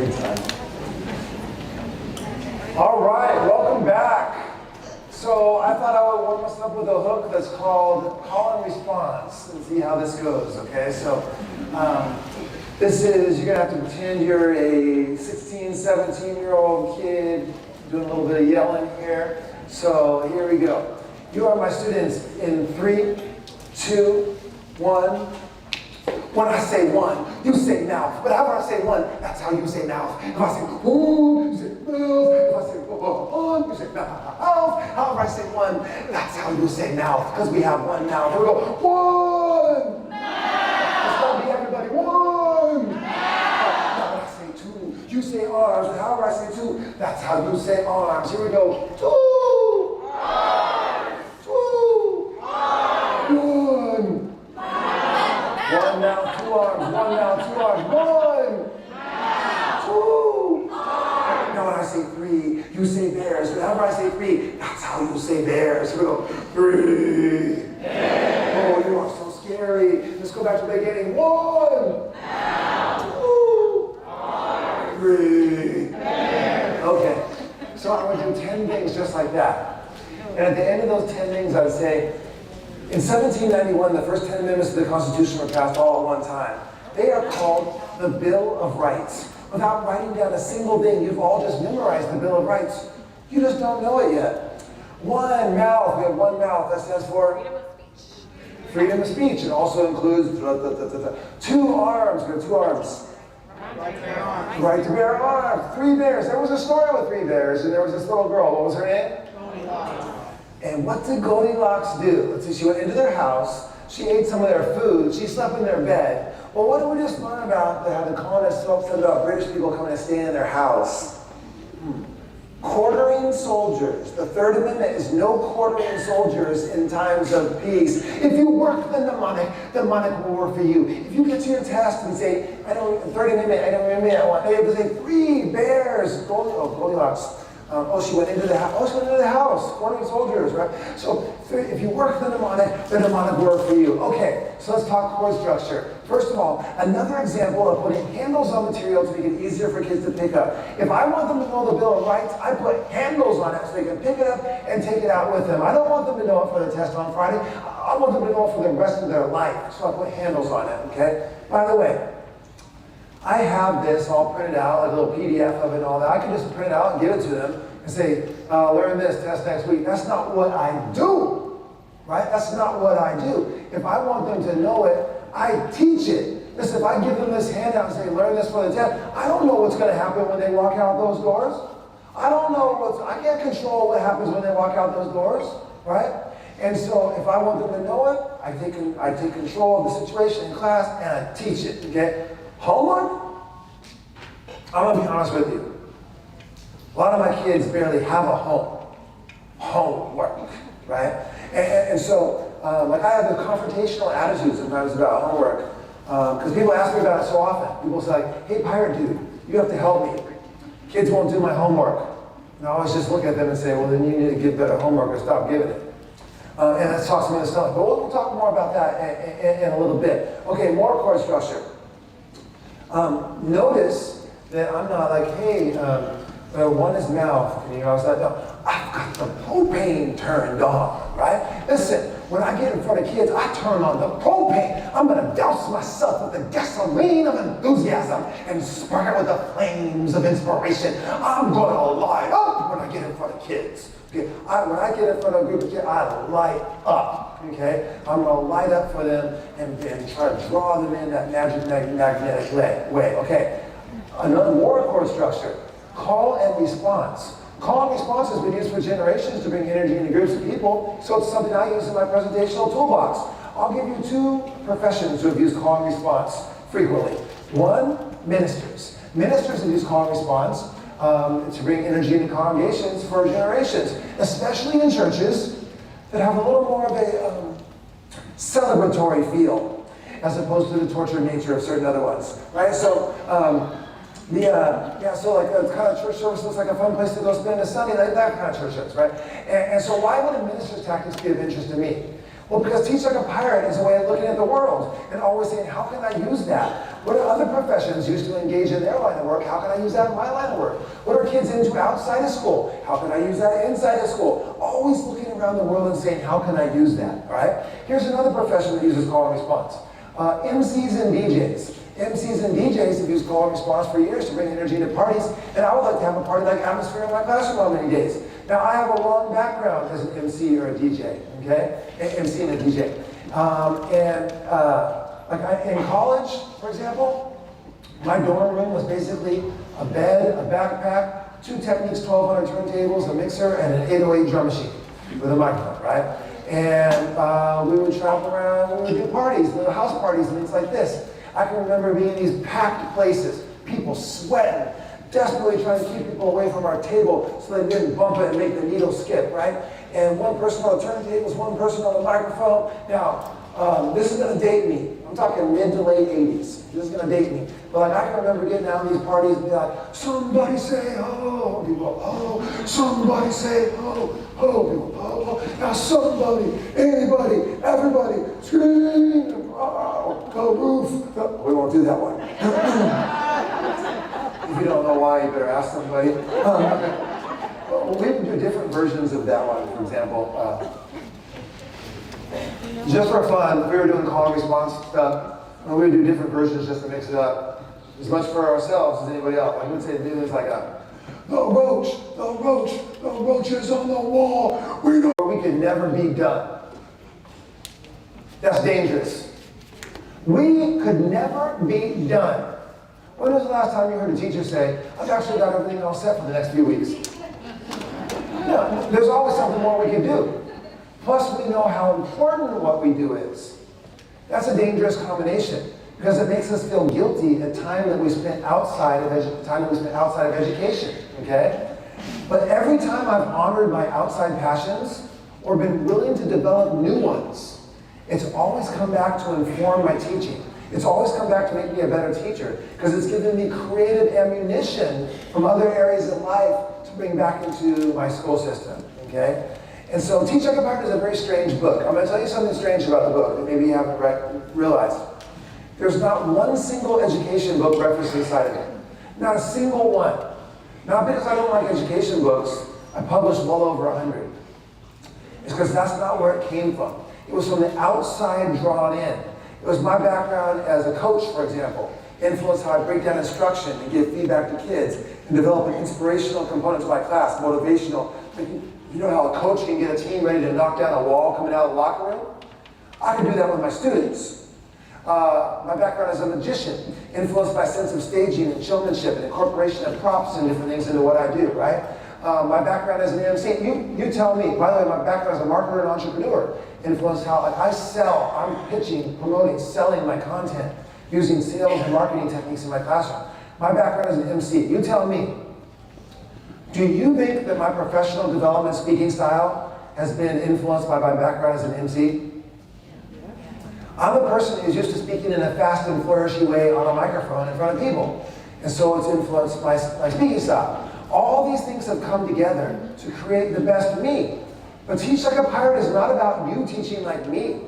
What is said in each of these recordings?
Big time. All right, welcome back. So I thought I would warm us up with a hook that's called Call and Response and see how this goes, okay? So this is, you're gonna have to pretend you're a 16, 17-year-old kid doing a little bit of yelling here. So here we go. You are my students in 3, 2, 1. When I say one, you say mouth. But however I say one, that's how you say mouth. If I say boom, you say mouth. If I say boom, you say mouth. However I say one, that's how you say mouth. Because we have one mouth. Here we go. One. Let's go be everybody. One. Now when I say two, you say arms. And however I say two, that's how you say arms. Here we go. Two. Two. One. One now, 2 arms. One now, 2 arms. 1, 2. Now when I say 3, you say bears. Whenever I say 3, that's how you say bears. We go 3. Oh, you are so scary. Let's go back to the beginning. 1, 2, 3. Okay. So I'm going to do 10 things just like that. And at the end of those 10 things, I would say, in 1791, the first 10 amendments to the Constitution were passed all at one time. They are called the Bill of Rights. Without writing down a single thing, you've all just memorized the Bill of Rights. You just don't know it yet. One mouth, we have one mouth, that stands for freedom of speech. It also includes 2 arms, we have 2 arms. Right to bear arms. 3 bears. There was a story with 3 bears, and there was this little girl. What was her name? And what did Goldilocks do? Let's see, she went into their house, she ate some of their food, she slept in their bed. Well, what did we just learn about how the colonists said about British people coming and staying in their house? Quartering soldiers. The Third Amendment is no quartering soldiers in times of peace. If you work the mnemonic will work for you. If you get to your test and say, Third Amendment, I don't remember that one. You have to say 3 bears. Goldilocks. She went into the house. She went into the house. Quartering soldiers, right? So if you work the mnemonic will work for you. Okay, so let's talk chord structure. First of all, another example of putting handles on material to make it easier for kids to pick up. If I want them to know the Bill of Rights, I put handles on it so they can pick it up and take it out with them. I don't want them to know it for the test on Friday. I want them to know it for the rest of their life. So I put handles on it, okay? By the way, I have this all printed out, like a little PDF of it and all that. I can just print it out and give it to them and say, learn this, test next week. That's not what I do, right? That's not what I do. If I want them to know it, I teach it. Listen, if I give them this handout and say, learn this for the test, I don't know what's going to happen when they walk out those doors. I don't know I can't control what happens when they walk out those doors, right? And so if I want them to know it, I take control of the situation in class and I teach it, okay? Homework? I'm going to be honest with you. A lot of my kids barely have a homework, right? And so, like I have a confrontational attitude sometimes about homework because people ask me about it so often. People say, like, hey, pirate dude, you have to help me. Kids won't do my homework. And I always just look at them and say, well, then you need to give better homework or stop giving it. And that talks to me in the stomach. But we'll talk more about that in a little bit. Okay, more chord structure. Notice that I'm not like, hey, one is mouth, and I was like, no, I've got the propane turned on, right? Listen, when I get in front of kids, I turn on the propane. I'm gonna douse myself with the gasoline of enthusiasm and spark it with the flames of inspiration. I'm gonna light up when I get in front of kids. Okay? When I get in front of a group of kids, I light up, okay? I'm gonna light up for them and try to draw them in that magnetic way, okay? Another more chord structure. Call and response. Call and response has been used for generations to bring energy into groups of people, so it's something I use in my presentational toolbox. I'll give you 2 professions who have used call and response frequently. 1, ministers. Ministers have used call and response to bring energy into congregations for generations, especially in churches that have a little more of a celebratory feel, as opposed to the tortured nature of certain other ones, right? So, so like a kind of church service looks like a fun place to go spend a Sunday, like that kind of church service, right? And so why would a minister's tactics be of interest to me? Well, because teach like a pirate is a way of looking at the world and always saying, how can I use that? What do other professions used to engage in their line of work? How can I use that in my line of work? What are kids into outside of school? How can I use that inside of school? Always looking around the world and saying, how can I use that? All right? Here's another profession that uses call and response. MCs and DJs. MCs and DJs have used call and response for years to bring energy to parties, and I would like to have a party-like atmosphere in my classroom on many days. Now, I have a long background as an MC or a DJ, okay? MC and a DJ. In college, for example, my dorm room was basically a bed, a backpack, 2 Technics 1200 turntables, a mixer, and an 808 drum machine with a microphone, right? And we would travel around, we would do parties, little house parties and things like this. I can remember being in these packed places, people sweating, desperately trying to keep people away from our table so they didn't bump it and make the needle skip, right? And one person on the turntables, one person on the microphone. Now, this is gonna date me. I'm talking mid to late 80s. This is gonna date me. But like, I can remember getting out of these parties and be like, somebody say ho. People, oh. Somebody say ho. Ho. People, oh. Now somebody, anybody, everybody, scream. Oh, the roof. We won't do that one. If you don't know why, you better ask somebody. We would do different versions of that one, for example. Just for fun, we were doing call and response stuff, and we would do different versions just to mix it up, as much for ourselves as anybody else. I would say the things like the roach is on the wall. We could never be done. That's dangerous. We could never be done. When was the last time you heard a teacher say, I've actually got everything all set for the next few weeks? No, there's always something more we can do. Plus, we know how important what we do is. That's a dangerous combination because it makes us feel guilty at time that we spent outside of education. Okay? But every time I've honored my outside passions or been willing to develop new ones, it's always come back to inform my teaching. It's always come back to make me a better teacher because it's given me creative ammunition from other areas of life to bring back into my school system. Okay? And so Teach Like a Pirate is a very strange book. I'm going to tell you something strange about the book that maybe you haven't realized. There's not one single education book referenced inside of it. Not a single one. Not because I don't like education books. I published well over 100. It's because that's not where it came from. It was from the outside drawn in. It was my background as a coach, for example, influenced how I break down instruction and give feedback to kids and develop an inspirational component to my class, motivational. You know how a coach can get a team ready to knock down a wall coming out of the locker room? I can do that with my students. My background as a magician, influenced by a sense of staging and showmanship and incorporation of props and different things into what I do, right? My background as an MC, you tell me, by the way, my background as a marketer and entrepreneur, influenced how I sell, I'm pitching, promoting, selling my content, using sales and marketing techniques in my classroom. My background as an MC, you tell me, do you think that my professional development speaking style has been influenced by my background as an MC? I'm a person who's used to speaking in a fast and flourishy way on a microphone in front of people. And so it's influenced my speaking style. All these things have come together to create the best me. But Teach Like a Pirate is not about you teaching like me.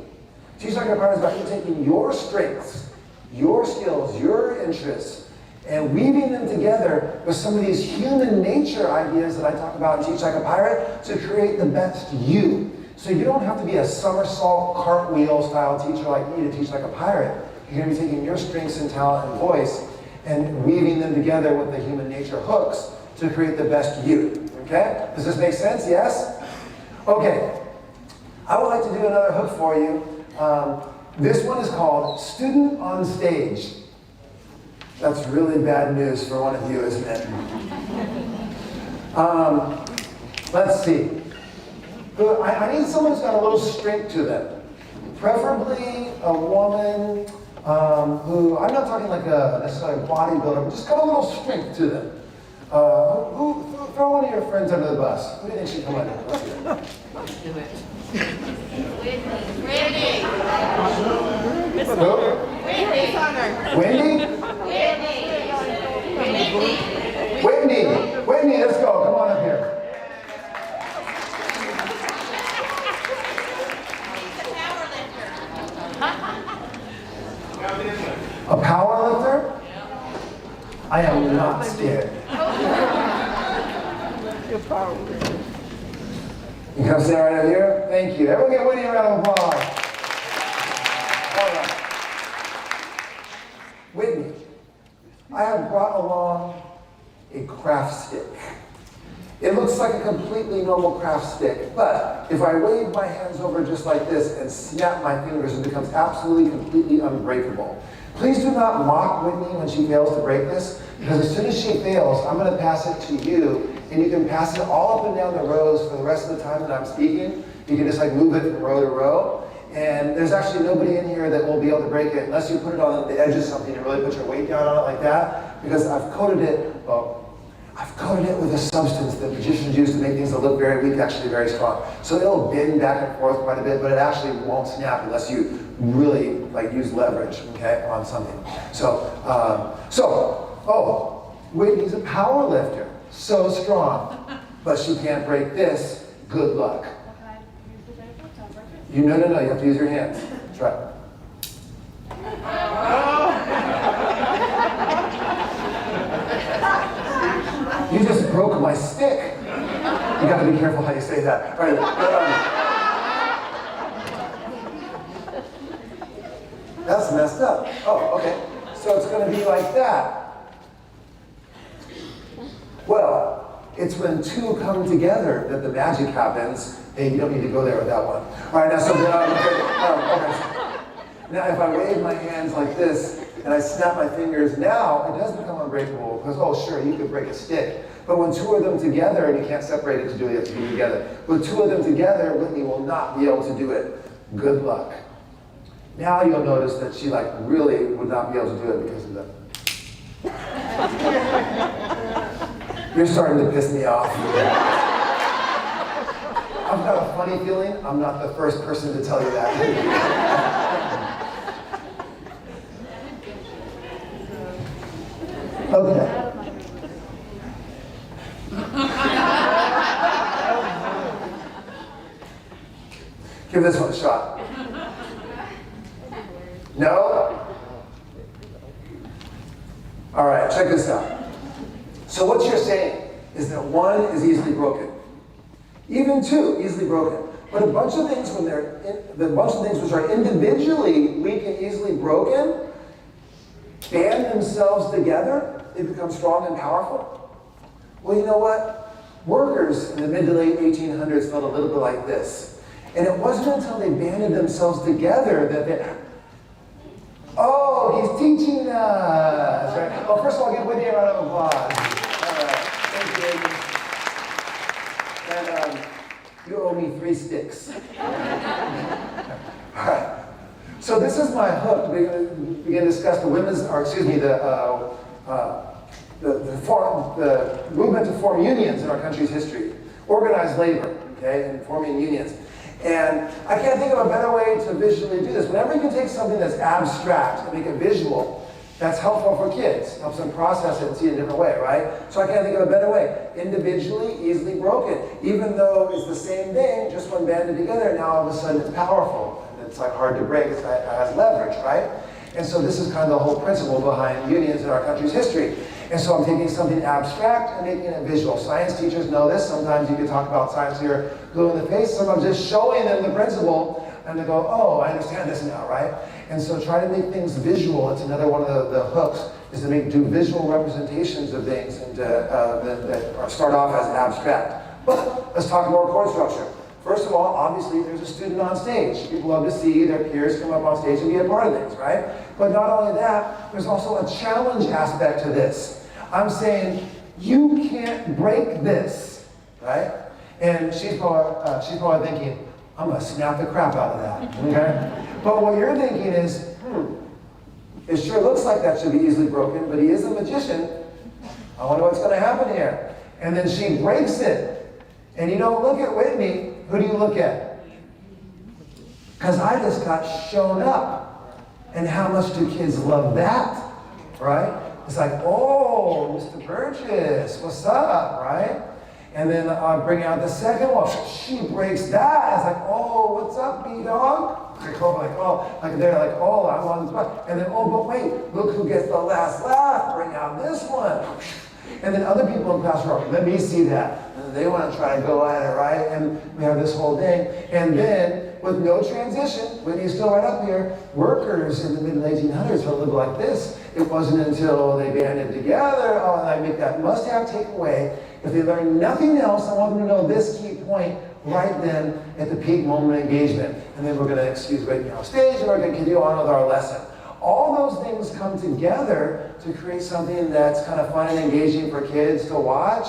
Teach Like a Pirate is about you taking your strengths, your skills, your interests, and weaving them together with some of these human nature ideas that I talk about in Teach Like a Pirate to create the best you. So you don't have to be a somersault, cartwheel style teacher like me to teach like a pirate. You're going to be taking your strengths and talent and voice and weaving them together with the human nature hooks to create the best you. Okay? Does this make sense? Yes? Okay. I would like to do another hook for you. This one is called Student on Stage. That's really bad news for one of you, isn't it? Let's see. I need someone who's got a little strength to them. Preferably a woman who, I'm not talking like a necessarily bodybuilder, but just got a little strength to them. Throw one of your friends under the bus. Who do you think should come under? Let's do it. Wendy. Who? Wendy? Wendy, let's go. Come on up here. A power lifter? I am not scared. You come stand right over here? Thank you. Everyone give Whitney a round of applause. All right. Whitney, I have brought along a craft stick. It looks like a completely normal craft stick, but if I wave my hands over just like this and snap my fingers, it becomes absolutely, completely unbreakable. Please do not mock Whitney when she fails to break this, because as soon as she fails, I'm going to pass it to you, and you can pass it all up and down the rows for the rest of the time that I'm speaking. You can just like move it from row to row, and there's actually nobody in here that will be able to break it unless you put it on the edge of something and really put your weight down on it like that, because I've coated it with a substance that magicians use to make things that look very weak actually very strong. So it'll bend back and forth quite a bit, but it actually won't snap unless you really like use leverage, okay, on something. Whitney's a power lifter, so strong, but she can't break this. Good luck. No, you have to use your hands. Try. You just broke my stick. You got to be careful how you say that. All right. That's messed up. Oh, okay. So it's going to be like that. Well, it's when two come together that the magic happens, and you don't need to go there with that one. All right, now, so now if I wave my hands like this, and I snap my fingers, now it does become unbreakable, because, oh, sure, you could break a stick. But when two of them together, and you can't separate it to do it, you have to be together. With two of them together, Whitney will not be able to do it. Good luck. Now you'll notice that she like really would not be able to do it because of that. You're starting to piss me off. I've got a funny feeling I'm not the first person to tell you that. Okay. Give this one a shot. No? All right, check this out. So what you're saying is that one is easily broken. Even two, easily broken. But a bunch of things which are individually weak and easily broken, band themselves together, they become strong and powerful. Well, you know what? Workers in the mid to late 1800s felt a little bit like this. And it wasn't until they banded themselves together that they... Oh, he's teaching us, right? Well, first of all, give Whitney a round of applause. All right, thank you. And you owe me 3 sticks. All right. So this is my hook. We're going to begin to discuss the movement to form unions in our country's history. Organized labor, okay, and forming unions. And I can't think of a better way to visually do this. Whenever you can take something that's abstract and make it visual, that's helpful for kids. Helps them process it and see it a different way, right? So I can't think of a better way. Individually, easily broken. Even though it's the same thing, just when banded together, now all of a sudden it's powerful. And it's like hard to break, it has leverage, right? And so this is kind of the whole principle behind unions in our country's history. And so I'm taking something abstract and making it visual. Science teachers know this. Sometimes you can talk about science here, glue in the face. Sometimes just showing them the principle, and they go, oh, I understand this now, right? And so try to make things visual. It's another one of the hooks, is to do visual representations of things and that start off as abstract. But let's talk more chord structure. First of all, obviously, there's a student on stage. People love to see their peers come up on stage and be a part of things, right? But not only that, there's also a challenge aspect to this. I'm saying, you can't break this, right? And she's probably thinking, I'm going to snap the crap out of that, okay? But what you're thinking is, it sure looks like that should be easily broken, but he is a magician. I wonder what's going to happen here. And then she breaks it. And you don't look at Whitney. Who do you look at? Because I just got shown up. And how much do kids love that, right? It's like, oh, Mr. Burgess, what's up, right? And then I bring out the second one. She breaks that. It's like, oh, what's up, B-Dog? like they're like, oh, I'm on the spot. And then, oh, but wait, look who gets the last laugh, bring out this one. And then other people in class are, let me see that. And they want to try to go at it, right? And we have this whole thing. And then, with no transition, Whitney's still right up here, workers in the mid-1800s will live like this. It wasn't until they banded together, oh, and I make that must-have takeaway. If they learn nothing else, I want them to know this key point right then at the peak moment of engagement. And then we're going to excuse Whitney off stage, and we're going to continue on with our lesson. All those things come together to create something that's kind of fun and engaging for kids to watch,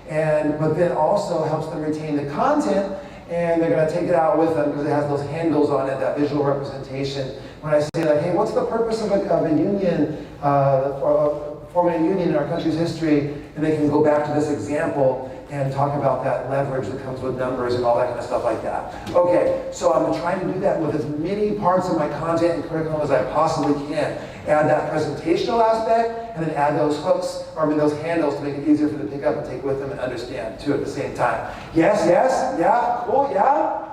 but then also helps them retain the content, and they're going to take it out with them because it has those handles on it, that visual representation. When I say like, hey, what's the purpose of a union, forming a union in our country's history, and they can go back to this example and talk about that leverage that comes with numbers and all that kind of stuff like that. Okay, so I'm trying to do that with as many parts of my content and curriculum as I possibly can. Add that presentational aspect, and then add those hooks, those handles to make it easier for them to pick up and take with them and understand too at the same time. Yes, yeah, cool, yeah?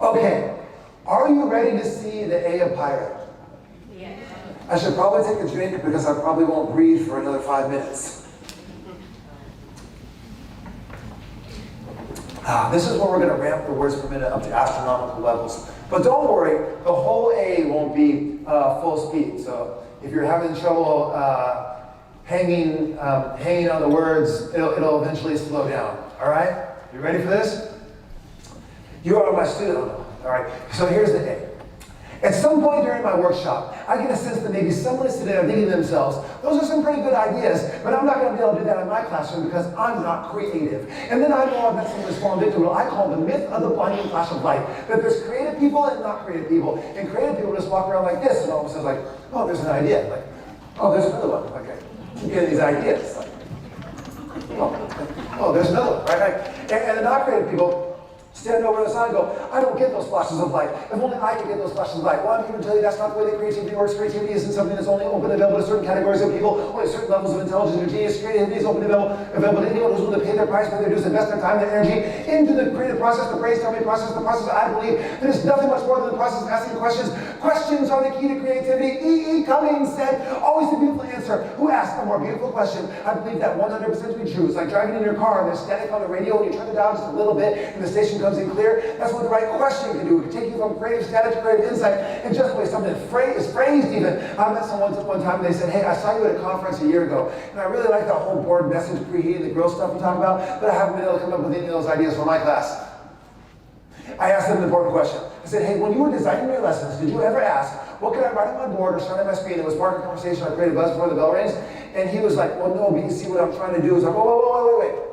Okay, are you ready to see the A of pirate? Yes. I should probably take a drink because I probably won't breathe for another 5 minutes. This is where we're going to ramp the words per minute up to astronomical levels. But don't worry, the whole A won't be full speed. So if you're having trouble hanging on the words, it'll eventually slow down. All right? You ready for this? You are my student. All right. So here's the A. At some point during my workshop, I get a sense that maybe someone is sitting there thinking to themselves, those are some pretty good ideas, but I'm not going to be able to do that in my classroom because I'm not creative. And then I know I've met someone who's fallen into what I call the myth of the blinding flash of light, that there's creative people and not creative people. And creative people just walk around like this, and all of a sudden like, oh, there's an idea. Like, oh, there's another one. Okay, you get these ideas. Like, oh, there's another one, right? And the not creative people stand over the side and go, I don't get those flashes of light. If only I could get those flashes of light. Well, I'm here to tell you that's not the way that creativity works. Creativity isn't something that's only open and available to certain categories of people, only certain levels of intelligence or genius. Creativity is open and available to anyone who's willing to pay their price, pay their dues, invest their time, their energy into the creative process, the brainstorming process, the process. I believe that it's nothing much more than the process of asking questions. Questions are the key to creativity. E.E. Cummings said, always the beautiful answer. Who asked a more beautiful question? I believe that 100% to be true. It's like driving in your car and there's static on the radio and you turn it down just a little bit and the station comes in clear. That's what the right question can do. It can take you from creative static to creative insight and just the way something is phrased even. I met someone one time and they said, hey, I saw you at a conference a year ago and I really like that whole board message preheating the grill stuff you talk about, but I haven't been able to come up with any of those ideas for my class. I asked them an important question. I said, hey, when you were designing your lessons, did you ever ask, what can I write on my board or shine on my screen that was part of the conversation or create a buzz before the bell rings? And he was like, well, no, but you see what I'm trying to do is like, wait.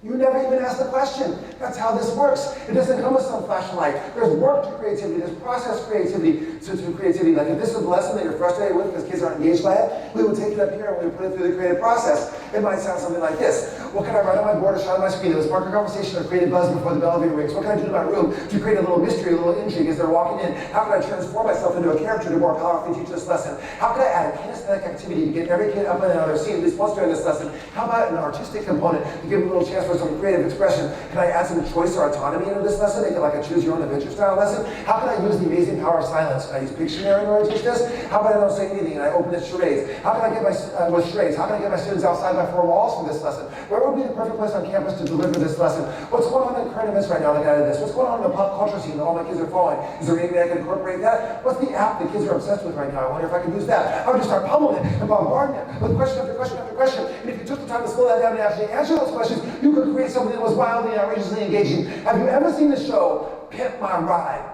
You never even asked the question. That's how this works. It doesn't come with some flashlight. There's work to creativity. There's process creativity to creativity. Like if this is a lesson that you're frustrated with because kids aren't engaged by it, we would take it up here and we would put it through the creative process. It might sound something like this. What can I write on my board or shine on my screen that was spark a conversation or create a buzz before the bell rings? What can I do in my room to create a little mystery, a little intrigue as they're walking in? How can I transform myself into a character to more powerfully teach this lesson? How can I add a kinesthetic activity to get every kid up and out of their seat at least once during this lesson? How about an artistic component to give them a little chance for some creative expression? Can I add some choice or autonomy into this lesson? Make it like a choose your own adventure style lesson? How can I use the amazing power of silence? Can I use Pictionary in order to teach this? How about I don't say anything and I open it charades? How can I get my charades? How can I get my students outside my four walls for this lesson? Where would be the perfect place on campus to deliver this lesson? What's going on in current events right now that got this? What's going on in the pop culture scene that all my kids are following? Is there any way I can incorporate that? What's the app that kids are obsessed with right now? I wonder if I can use that. I would just start pummeling it and bombarding it with question after question after question. And if you took the time to slow that down and actually answer those questions, you could create something that was wildly and outrageously engaging. Have you ever seen the show Pimp My Ride?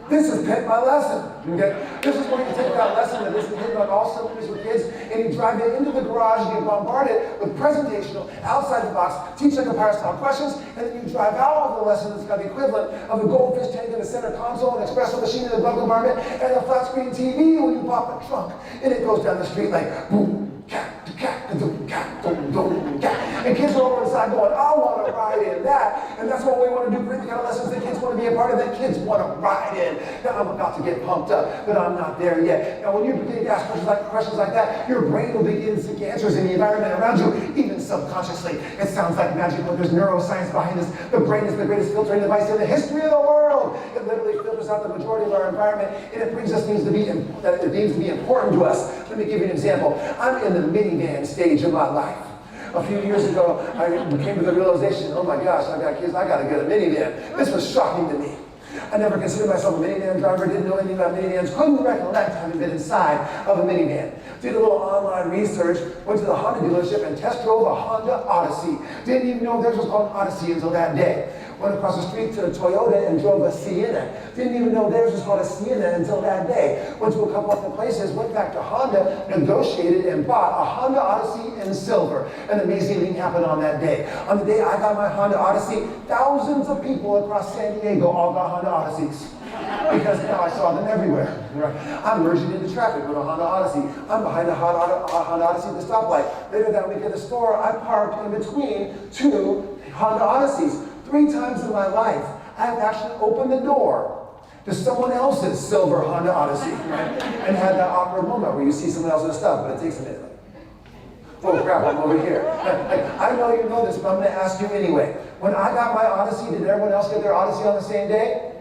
This is Pimp My Lesson. Okay? This is where you take that lesson that isn't hitting on all cylinders with kids and you drive it into the garage and you bombard it with presentational, outside the box, teach like a pirate style questions, and then you drive out of the lesson that's got the equivalent of a goldfish tank in the center console, an espresso machine in the glove compartment, and a flat screen TV when you pop the trunk. And it goes down the street like boom, cat, and kids are over inside going, I want to ride in that. And that's what we want to do, create the kind of lessons that kids want to be a part of, that kids want to ride in. Now I'm about to get pumped up, but I'm not there yet. Now when you begin to ask questions like that, your brain will begin to seek answers in the environment around you, even subconsciously. It sounds like magic, but there's neuroscience behind this. The brain is the greatest filtering device in the history of the world. It literally filters out the majority of our environment, and it brings us things that it deems to be important to us. Let me give you an example. I'm in the minivan stage of my life. A few years ago, I came to the realization, oh my gosh, I've got kids, I gotta get a minivan. This was shocking to me. I never considered myself a minivan driver, didn't know anything about minivans, couldn't recollect having been inside of a minivan. Did a little online research, went to the Honda dealership and test drove a Honda Odyssey. Didn't even know theirs was called Odyssey until that day. Went across the street to a Toyota and drove a Sienna. Didn't even know theirs was called a Sienna until that day. Went to a couple other places, went back to Honda, negotiated and bought a Honda Odyssey in silver. An amazing thing happened on that day. On the day I got my Honda Odyssey, thousands of people across San Diego all got Honda Odysseys. Because now I saw them everywhere. I'm merging into traffic with a Honda Odyssey. I'm behind a Honda Odyssey at the stoplight. Later that week at the store, I parked in between two Honda Odysseys. 3 times in my life, I have actually opened the door to someone else's silver Honda Odyssey, right? And had that awkward moment where you see someone else's stuff, but it takes a minute. Oh crap, I'm over here. I know you know this, but I'm going to ask you anyway. When I got my Odyssey, did everyone else get their Odyssey on the same day?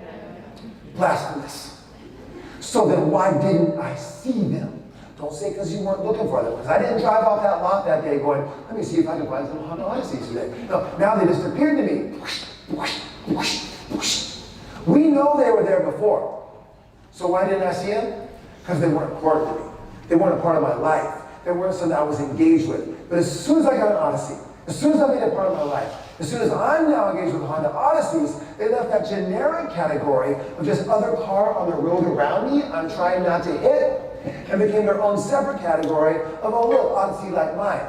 Blasphemous. So then why didn't I see them? Don't say because you weren't looking for them. Because I didn't drive off that lot that day going, let me see if I can find some Honda Odysseys today. No, now they just appeared to me. We know they were there before. So why didn't I see them? Because they weren't important to me. They weren't a part of my life. They weren't something I was engaged with. But as soon as I got an Odyssey, as soon as I made it part of my life, as soon as I'm now engaged with Honda Odysseys, they left that generic category of just other car on the road around me I'm trying not to hit, and became their own separate category of a little Odyssey like mine.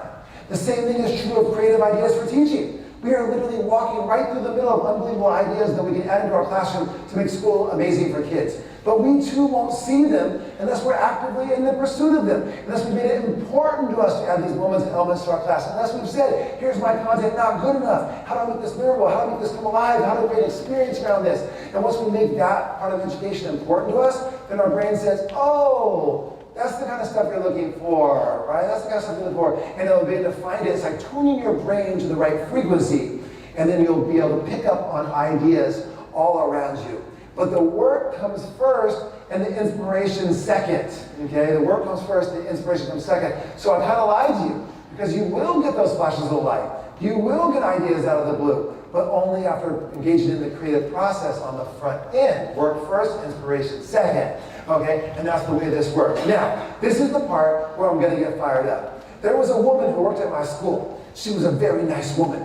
The same thing is true of creative ideas for teaching. We are literally walking right through the middle of unbelievable ideas that we can add into our classroom to make school amazing for kids. But we too won't see them unless we're actively in the pursuit of them, unless we've made it important to us to add these moments and elements to our class, unless we've said, here's my content not good enough, how do I make this memorable, how do I make this come alive, how do I create an experience around this? And once we make that part of education important to us, then our brain says, oh, that's the kind of stuff you're looking for, right? That's the kind of stuff you're looking for. And it'll be able to find it. It's like tuning your brain to the right frequency. And then you'll be able to pick up on ideas all around you. But the work comes first and the inspiration second. Okay? The work comes first, the inspiration comes second. So I kind of lied to you. Because you will get those flashes of light. You will get ideas out of the blue. But only after engaging in the creative process on the front end. Work first, inspiration second. Okay? And that's the way this works. Now, this is the part where I'm going to get fired up. There was a woman who worked at my school. She was a very nice woman.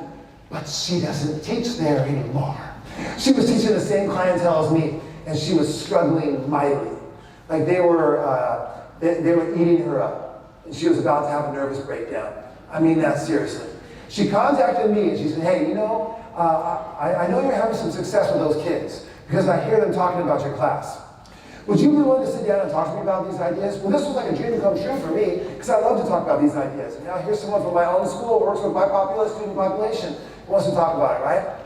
But she doesn't teach there anymore. She was teaching the same clientele as me. And she was struggling mightily. Like they were eating her up. And she was about to have a nervous breakdown. I mean that seriously. She contacted me and she said, hey, you know, I know you're having some success with those kids because I hear them talking about your class. Would you be willing to sit down and talk to me about these ideas? Well, this was like a dream come true for me because I love to talk about these ideas. And now here's someone from my own school who works with my student population who wants to talk about it, right?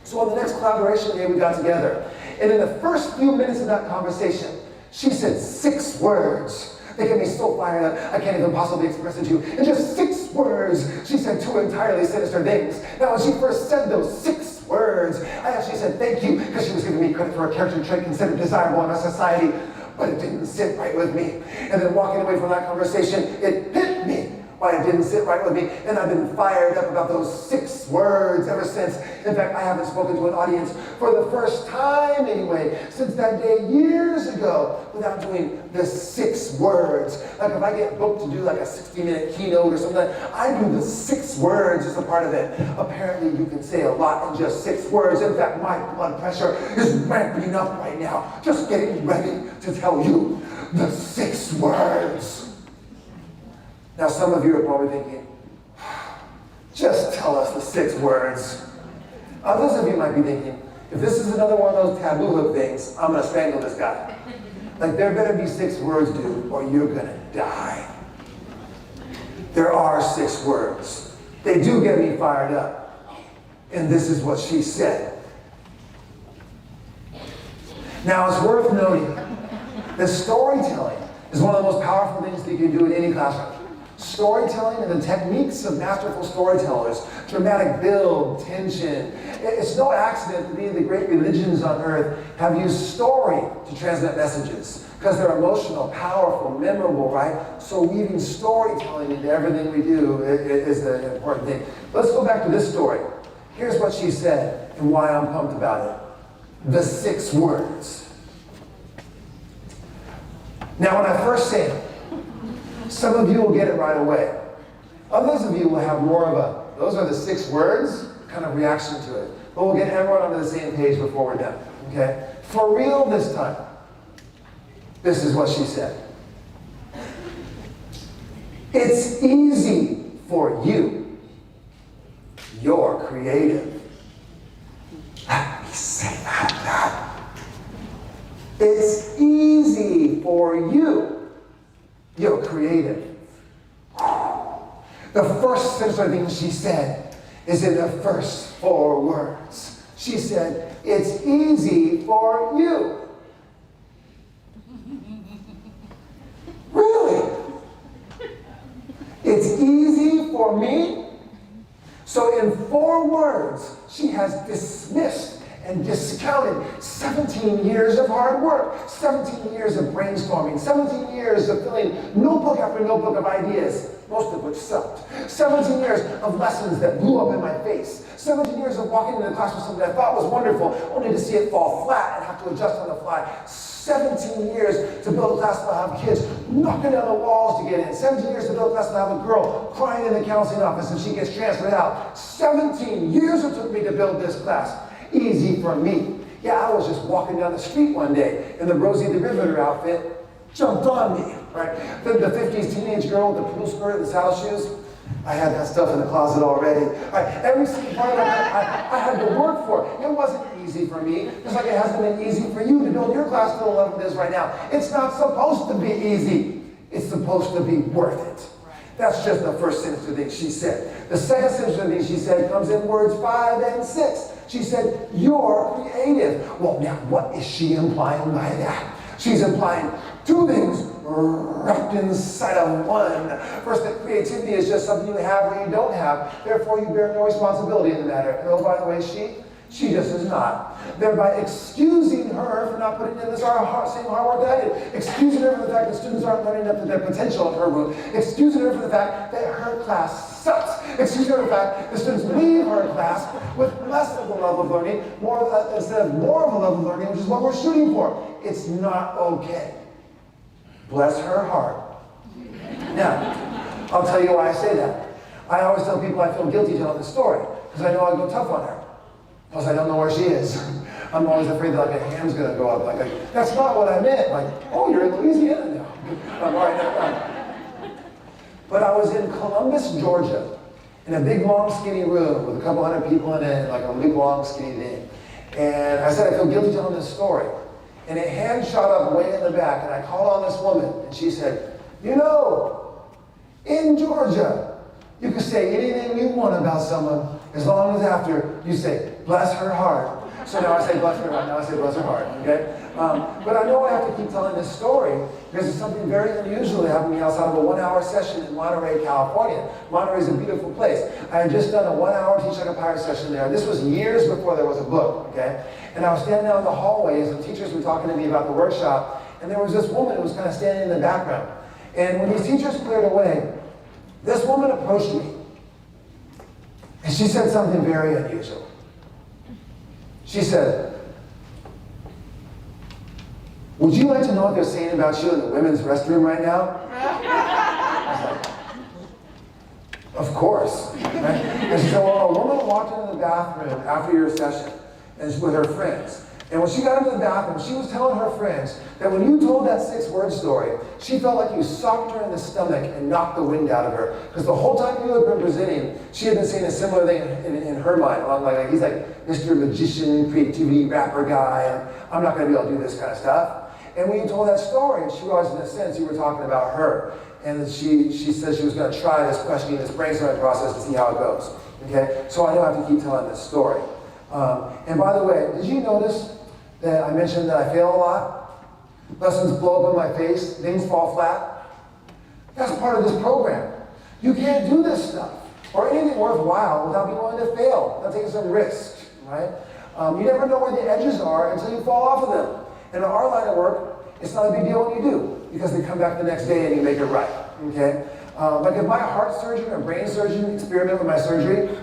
So on the next collaboration day, we got together. And in the first few minutes of that conversation, she said 6 words. They get me so fired up, I can't even possibly express it to you. In just 6 words, she said 2 entirely sinister things. Now, when she first said those 6 words, I actually said thank you, because she was giving me credit for a character trait considered desirable in our society, but it didn't sit right with me. And then walking away from that conversation, it hit me why it didn't sit right with me, and I've been fired up about those 6 words ever since. In fact, I haven't spoken to an audience for the first time anyway, since that day years ago, without doing the 6 words. Like if I get booked to do like a 60-minute keynote or something, I do the 6 words as a part of it. Apparently you can say a lot in just 6 words. In fact, my blood pressure is ramping up right now, just getting ready to tell you the 6 words. Now, some of you are probably thinking, just tell us the 6 words. Others of you might be thinking, if this is another one of those taboo hook things, I'm going to strangle this guy. Like, there better be 6 words, dude, or you're going to die. There are 6 words. They do get me fired up. And this is what she said. Now, it's worth noting that storytelling is one of the most powerful things that you can do in any classroom. Storytelling and the techniques of masterful storytellers, dramatic build, tension. It's no accident that many of the great religions on earth have used story to transmit messages, because they're emotional, powerful, memorable, right? So weaving storytelling into everything we do is the important thing. Let's go back to this story. Here's what she said and why I'm pumped about it. The 6 words. Now, when I first say it, some of you will get it right away. Others of you will have more of a, those are the 6 words, kind of reaction to it. But we'll get everyone onto the same page before we're done, okay? For real this time, this is what she said. It's easy for you. You're creative. Let me say that. It's easy for you. You're creative. The first sensory thing she said is in the first 4 words. She said, it's easy for you. Really? It's easy for me? So in 4 words, she has dismissed and discounted 17 years of hard work, 17 years of brainstorming, 17 years of filling notebook after notebook of ideas, most of which sucked, 17 years of lessons that blew up in my face, 17 years of walking into the class with something I thought was wonderful, only to see it fall flat and have to adjust on the fly, 17 years to build a class that'll have kids knocking down the walls to get in, 17 years to build a class that'll have a girl crying in the counseling office and she gets transferred out, 17 years it took me to build this class. Easy for me. Yeah, I was just walking down the street one day and the Rosie the Riveter outfit jumped on me, right? The 50s teenage girl with the poodle skirt and the saddle shoes, I had that stuff in the closet already. Right? Every single part of it, I had to work for. It wasn't easy for me, just like it hasn't been easy for you to build your class to the level it is right now. It's not supposed to be easy. It's supposed to be worth it. That's just the first sinister thing she said. The second sinister thing she said comes in words 5 and 6. She said, you're creative. Well, now, what is she implying by that? She's implying 2 things wrapped inside of one. First, that creativity is just something you have or you don't have. Therefore, you bear no responsibility in the matter. And oh, by the way, she just is not. Thereby excusing her for not putting in this same hard work that I did. Excusing her for the fact that students aren't learning up to their potential in her room. Excusing her for the fact that her class sucks. Excusing her for the fact that students leave her class with less of a level of learning, instead of more of a level of learning, which is what we're shooting for. It's not okay. Bless her heart. Now, I'll tell you why I say that. I always tell people I feel guilty telling this story, because I know I go tough on her. Plus, I don't know where she is. I'm always afraid that like a hand's gonna go up. Like that's not what I meant. Like, oh, you're in Louisiana now. All right. But I was in Columbus, Georgia, in a big, long, skinny room with a couple hundred people in it, like a big, long, skinny thing. And I said I feel guilty telling this story. And a hand shot up way in the back, and I called on this woman, and she said, you know, in Georgia, you can say anything you want about someone, as long as after you say, bless her heart. So now I say bless her heart, now I say bless her heart, okay? But I know I have to keep telling this story because it's something very unusual happening outside of a 1-hour session in Monterey, California. Monterey is a beautiful place. I had just done a 1-hour Teach Like a Pirate session there. This was years before there was a book, okay? And I was standing out in the hallways and teachers were talking to me about the workshop, and there was this woman who was kind of standing in the background. And when these teachers cleared away, this woman approached me. And she said something very unusual. She said, would you like to know what they're saying about you in the women's restroom right now? I was like, of course. Right? And she said, well, a woman walked into the bathroom after your session and with her friends. And when she got into the bathroom, she was telling her friends that when you told that 6-word story, she felt like you socked her in the stomach and knocked the wind out of her. Because the whole time you had been presenting, she had been saying a similar thing in her mind. Like he's like Mr. Magician, creativity, rapper guy, and I'm not going to be able to do this kind of stuff. And when you told that story, she realized in a sense you were talking about her. And she said she was going to try this questioning, this brainstorming process to see how it goes. Okay? So I know I have to keep telling this story. And by the way, did you notice that I mentioned that I fail a lot? Lessons blow up in my face, things fall flat. That's part of this program. You can't do this stuff or anything worthwhile without being willing to fail, without taking some risk, right? You never know where the edges are until you fall off of them. And in our line of work, it's not a big deal when you do, because they come back the next day and you make it right, okay? Like if my heart surgeon or brain surgeon experiment with my surgery,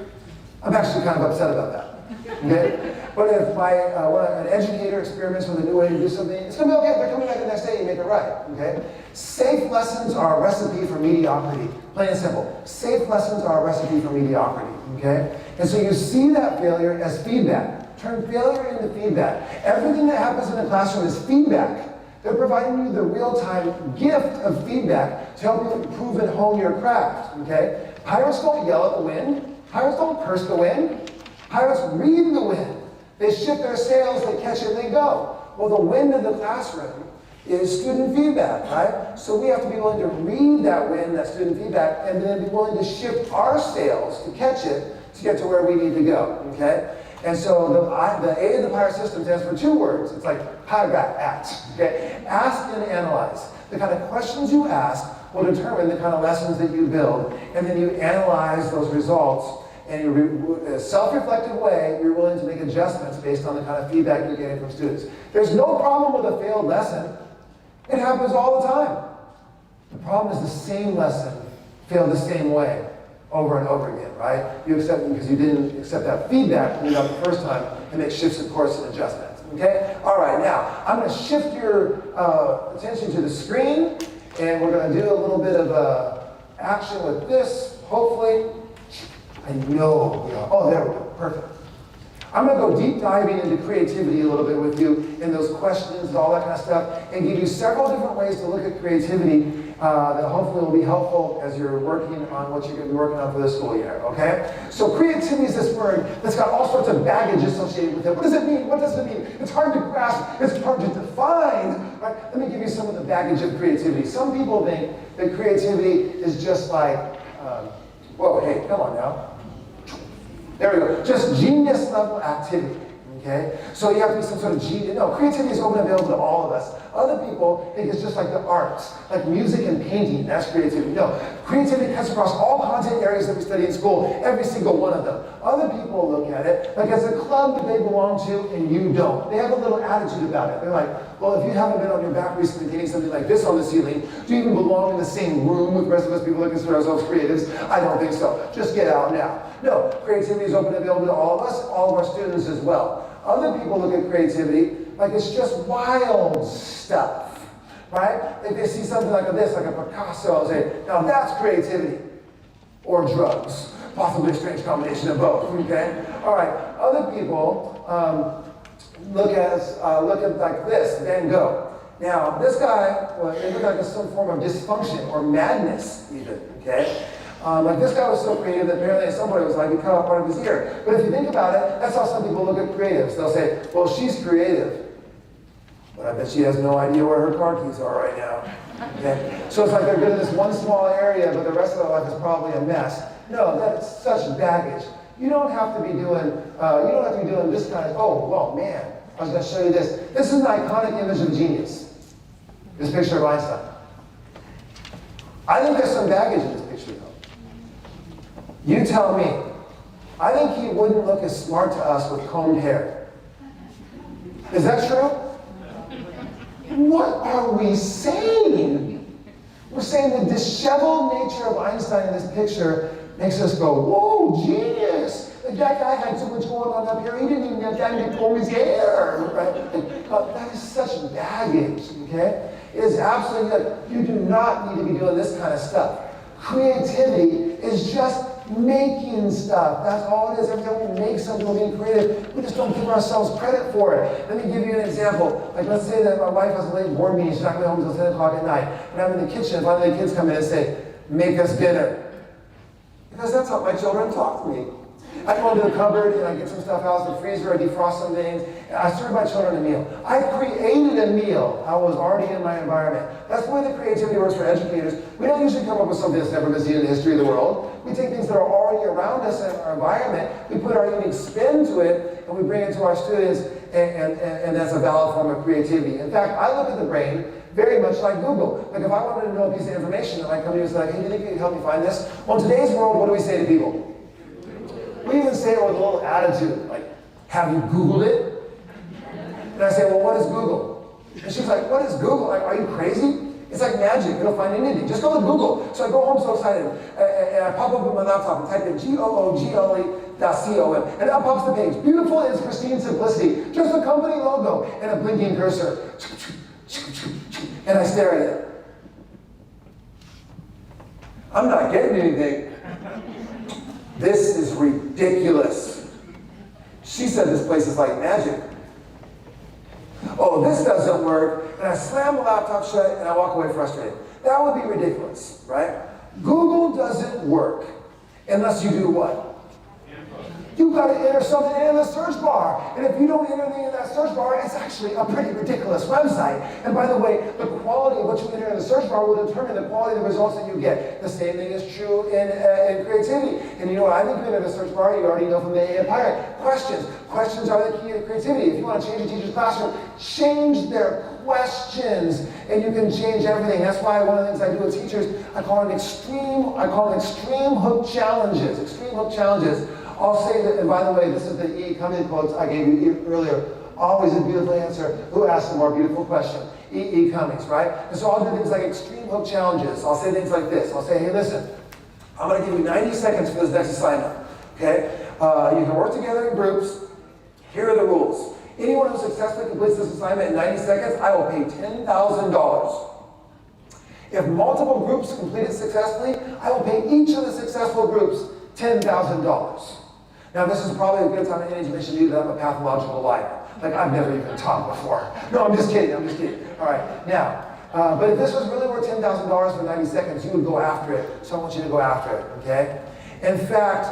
I'm actually kind of upset about that, okay? But if an educator experiments with a new way to do something, it's going to be okay. They're coming back the next day and you make it right, okay? Safe lessons are a recipe for mediocrity, plain and simple. Safe lessons are a recipe for mediocrity, okay? And so you see that failure as feedback. Turn failure into feedback. Everything that happens in the classroom is feedback. They're providing you the real-time gift of feedback to help you improve and hone your craft, okay? Pirates don't yell at the wind. Pirates don't curse the wind. Pirates read the wind. They shift their sails, they catch it, they go. Well, the wind of the classroom is student feedback, right? So we have to be willing to read that wind, that student feedback, and then be willing to shift our sails to catch it to get to where we need to go, okay? And so the A of the PIRE system stands for two words. It's like paragraph, act, okay? Ask and analyze. The kind of questions you ask will determine the kind of lessons that you build, and then you analyze those results. And in a self-reflective way, you're willing to make adjustments based on the kind of feedback you're getting from students. There's no problem with a failed lesson. It happens all the time. The problem is the same lesson failed the same way over and over again, right? You accept it because you didn't accept that feedback when you got the first time and make shifts of course and adjustments, okay? All right, now, I'm going to shift your attention to the screen, and we're going to do a little bit of action with this, hopefully. I know we are. Oh, there we go. Perfect. I'm going to go deep diving into creativity a little bit with you in those questions and all that kind of stuff, and give you several different ways to look at creativity that hopefully will be helpful as you're working on what you're going to be working on for this school year, okay? So creativity is this word that's got all sorts of baggage associated with it. What does it mean? What does it mean? It's hard to grasp. It's hard to define, right? Let me give you some of the baggage of creativity. Some people think that creativity is just like, whoa, hey, come on now. There we go. Just genius level activity, okay? So you have to be some sort of genius. No, creativity is open and available to all of us. Other people think it's just like the arts, like music and painting, that's creativity. No, creativity cuts across all content areas that we study in school, every single one of them. Other people look at it like it's a club that they belong to and you don't. They have a little attitude about it. They're like, well, if you haven't been on your back recently getting something like this on the ceiling, do you even belong in the same room with the rest of us people that consider ourselves creatives? I don't think so. Just get out now. No, creativity is open and available to all of us, all of our students as well. Other people look at creativity like it's just wild stuff, right? If they see something like this, like a Picasso, and say, now that's creativity. Or drugs. Possibly a strange combination of both, okay? All right, other people look at like this, Van Gogh. Now, this guy, well, it looked like some form of dysfunction or madness even, okay? Like this guy was so creative that apparently somebody was like, he cut off part of his ear. But if you think about it, that's how some people look at creatives. They'll say, well, she's creative, but I bet she has no idea where her car keys are right now. Okay? So it's like they're good at this one small area, but the rest of their life is probably a mess. No, that's such baggage. You don't have to be doing, this kind of, oh, well, man, I was going to show you this. This is an iconic image of genius. This picture of Einstein. I think there's some baggage in this picture, though. You tell me. I think he wouldn't look as smart to us with combed hair. Is that true? What are we saying? We're saying the disheveled nature of Einstein in this picture makes us go, whoa, genius. That guy had so much going on up here, he didn't even have time to comb his hair. Right? That is such baggage, okay? It is absolutely good. You do not need to be doing this kind of stuff. Creativity is just making stuff. That's all it is. Every time we make something, we're being creative. We just don't give ourselves credit for it. Let me give you an example. Like, let's say that my wife has a late board meeting. She's not going home until 10 o'clock at night. And I'm in the kitchen. Finally, the kids come in and say, make us dinner. Because that's how my children talk to me. I go into the cupboard and I get some stuff out of the freezer, I defrost some things, and I serve my children a meal. I created a meal. I was already in my environment. That's the way the creativity works for educators. We don't usually come up with something that's never been seen in the history of the world. We take things that are already around us in our environment, we put our unique spin to it, and we bring it to our students, and that's a valid form of creativity. In fact, I look at the brain very much like Google. Like if I wanted to know a piece of information, and I come to you and say, like, hey, do you think you can help me find this? Well, in today's world, what do we say to people? We even say it with a little attitude, like, have you Googled it? And I say, well, what is Google? And she's like, what is Google? Like, are you crazy? It's like magic. You don't find anything. Just go to Google. So I go home so excited, and I pop up on my laptop and type in GOOGLE.com, and up pops the page. Beautiful in its pristine simplicity. Just a company logo and a blinking cursor. And I stare at it. I'm not getting anything. This is ridiculous. She said this place is like magic. Oh, this doesn't work. And I slam the laptop shut and I walk away frustrated. That would be ridiculous, right? Google doesn't work unless you do what? You've got to enter something in the search bar. And if you don't enter anything in that search bar, it's actually a pretty ridiculous website. And by the way, the quality of what you enter in the search bar will determine the quality of the results that you get. The same thing is true in creativity. And you know what I think of in the search bar? You already know from the AI Pirate. Questions. Questions are the key to creativity. If you want to change a teacher's classroom, change their questions. And you can change everything. That's why one of the things I do with teachers, I call them extreme hook challenges. Extreme hook challenges. I'll say that, and by the way, this is the E. Cummings quotes I gave you earlier. Always a beautiful answer. Who asked a more beautiful question? E. Cummings, right? And so I'll do things like extreme hook challenges. I'll say things like this. I'll say, hey, listen, I'm going to give you 90 seconds for this next assignment. Okay? You can work together in groups. Here are the rules. Anyone who successfully completes this assignment in 90 seconds, I will pay $10,000. If multiple groups complete it successfully, I will pay each of the successful groups $10,000. Now, this is probably a good time to introduce you that I'm a pathological liar. Like, I've never even taught before. No, I'm just kidding. All right, now, but if this was really worth $10,000 for 90 seconds, you would go after it. So I want you to go after it, okay? In fact,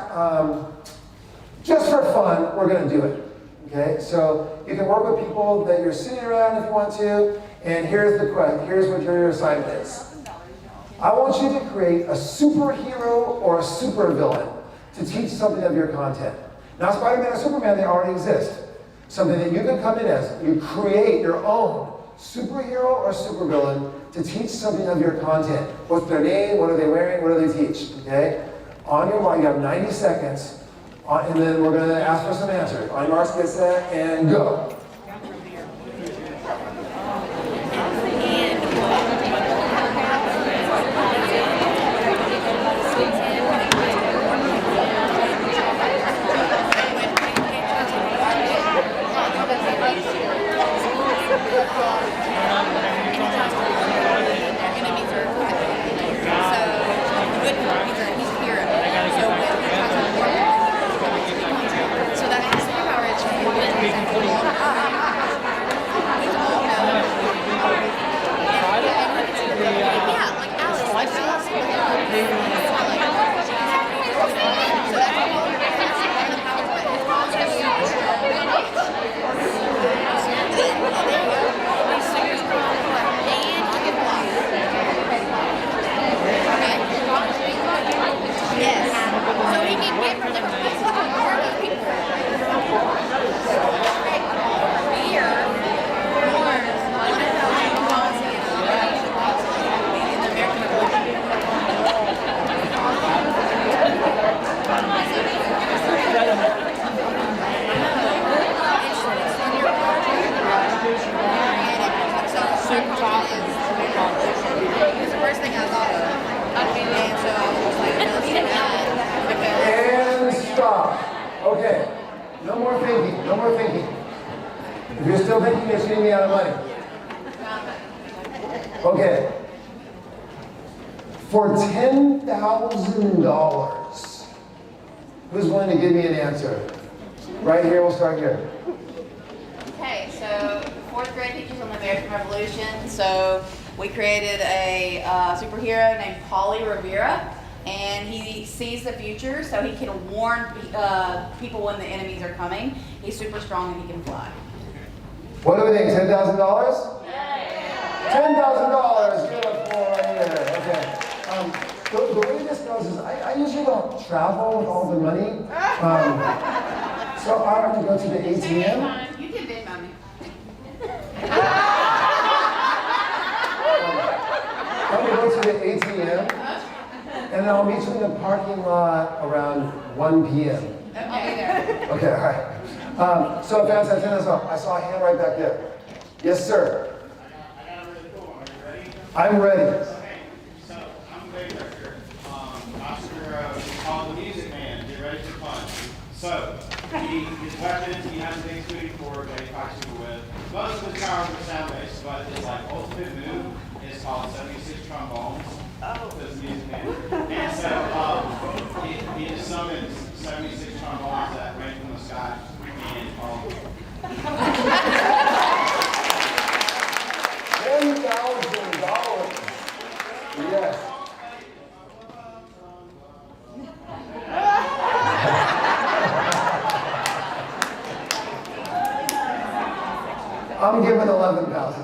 just for fun, we're going to do it, okay? So you can work with people that you're sitting around if you want to, and here's the question. Here's what your assignment is. I want you to create a superhero or a supervillain to teach something of your content. Now, Spider-Man or Superman, they already exist. Something that you can come in as. You create your own superhero or supervillain to teach something of your content. What's their name? What are they wearing? What do they teach? Okay? On your mark, you have 90 seconds, and then we're going to ask for some answers. On your marks, get set, and go. And stop. Okay. No more thinking. No more thinking. If you're still thinking, you're cheating me out of money. Okay. For $10,000, who's willing to give me an answer? Right here, we'll start here. Okay, so fourth grade teachers on the American Revolution. So we created a superhero named Paulie Rivera, and he sees the future so he can warn people when the enemies are coming. He's super strong and he can fly. What do we think, $10,000? Yeah. $10,000, give it for right here. Okay. The way this goes is I usually don't travel with all the money. So I'm going to go to the ATM. You can Venmo. to the ATM, and then I'll meet you in the parking lot around 1 p.m. Okay. Okay, all right. So fantastic. I saw a hand right back there. Yes, sir. I'm ready. Okay, so I'm the bass director. Oscar, we call the music man. Get ready for fun. So, his weapons, he has a big sweetie chord that he fights people with. Most of his powers are sound based, but his ultimate move is called 76 trombones. Oh. This music man. And so, he just summons 76 trombones that rain from the sky and $10,000. Yes. I'm giving 11,000.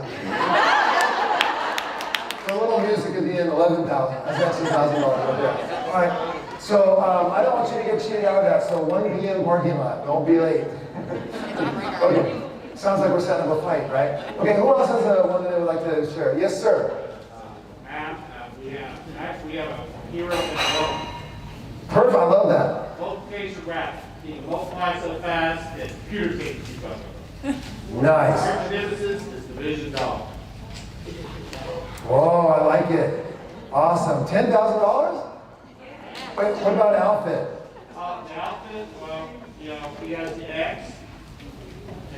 A little music at the end, 11,000. That's $1,000 right there. All right. So I don't want you to get cheated out of that. So 1 p.m. parking lot. Don't be late. Okay. Sounds like we're setting up a fight, right? Okay. Who else has one that they would like to share? Yes, sir. we have a hero in the world. Perfect. I love that. Multiplication graph. You can multiply so fast that computers can't keep up. Nice. Nemesis is the vision dog. Whoa, I like it. Awesome. $10,000? Wait, what about an outfit? The outfit, well, he has the X,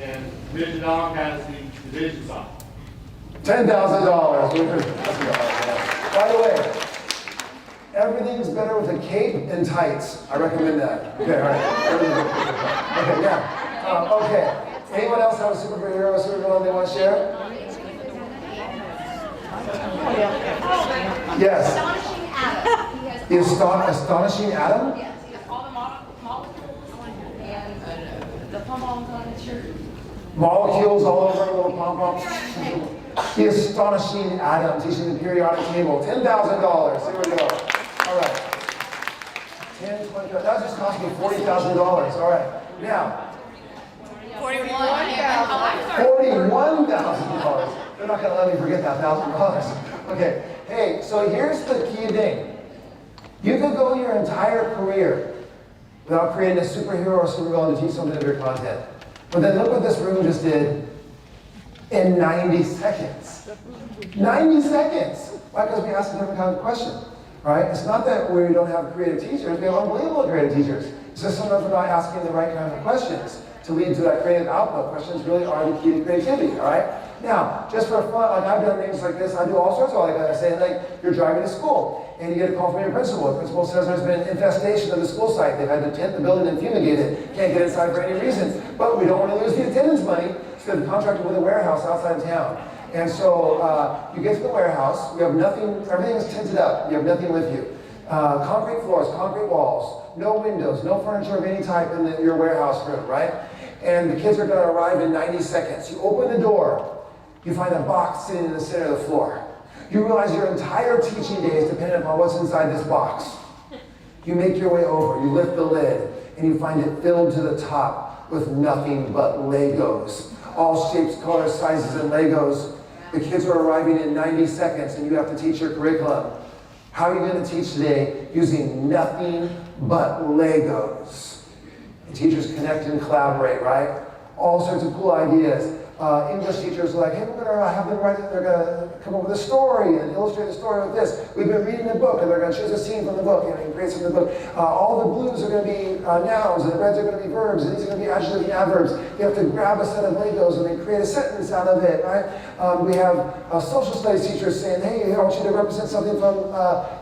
and vision dog has the vision sign. $10,000. By the way, everything's better with a cape and tights. I recommend that. Okay, all right. Okay, now, okay. Anyone else have a superhero or supervillain they want to share? Yes. Astonishing Adam. He has The astonishing Adam? yes, he has all the molecules and the pom-poms on his shirt. Molecules all over, little pom-poms. The astonishing Adam, teaching the periodic table. $10,000. Here we go. All right. 10, 20, that just cost me $40,000. All right. Now, $41,000. They're not going to let me forget that $1,000. Okay. Hey, so here's the key thing. You could go your entire career without creating a superhero or supervillain to teach something of your content. But then look what this room just did in 90 seconds. 90 seconds. Why? Because we asked a different kind of question. Right? It's not that we don't have creative teachers. We have unbelievable creative teachers. It's just sometimes we're not asking the right kind of questions to lead to that creative output. Questions really are the key to creativity, all right? Now, just for fun, like I've done things like this, I do all sorts of like I say, like you're driving to school and you get a call from your principal. The principal says there's been infestation of the school site. They've had to tent the building and fumigate it. Can't get inside for any reason. But we don't want to lose the attendance money, so they've contracted with a warehouse outside of town. And so you get to the warehouse, you have nothing, everything is tinted up, you have nothing with you. Concrete floors, concrete walls, no windows, no furniture of any type in your warehouse room, right? And the kids are going to arrive in 90 seconds. You open the door, you find a box sitting in the center of the floor. You realize your entire teaching day is dependent upon what's inside this box. You make your way over, you lift the lid, and you find it filled to the top with nothing but Legos. All shapes, colors, sizes, and Legos. The kids are arriving in 90 seconds, and you have to teach your curriculum. How are you going to teach today using nothing but Legos? And teachers connect and collaborate, right? All sorts of cool ideas. English teachers are like, hey, we're going to have them write it. They're going to come up with a story and illustrate the story with this. We've been reading the book, and they're going to choose a scene from the book and create something from the book. All the blues are going to be nouns, and the reds are going to be verbs, and these are going to be adjectives and adverbs. You have to grab a set of Legos and then create a sentence out of it, right? We have social studies teachers saying, hey, I want you to represent something from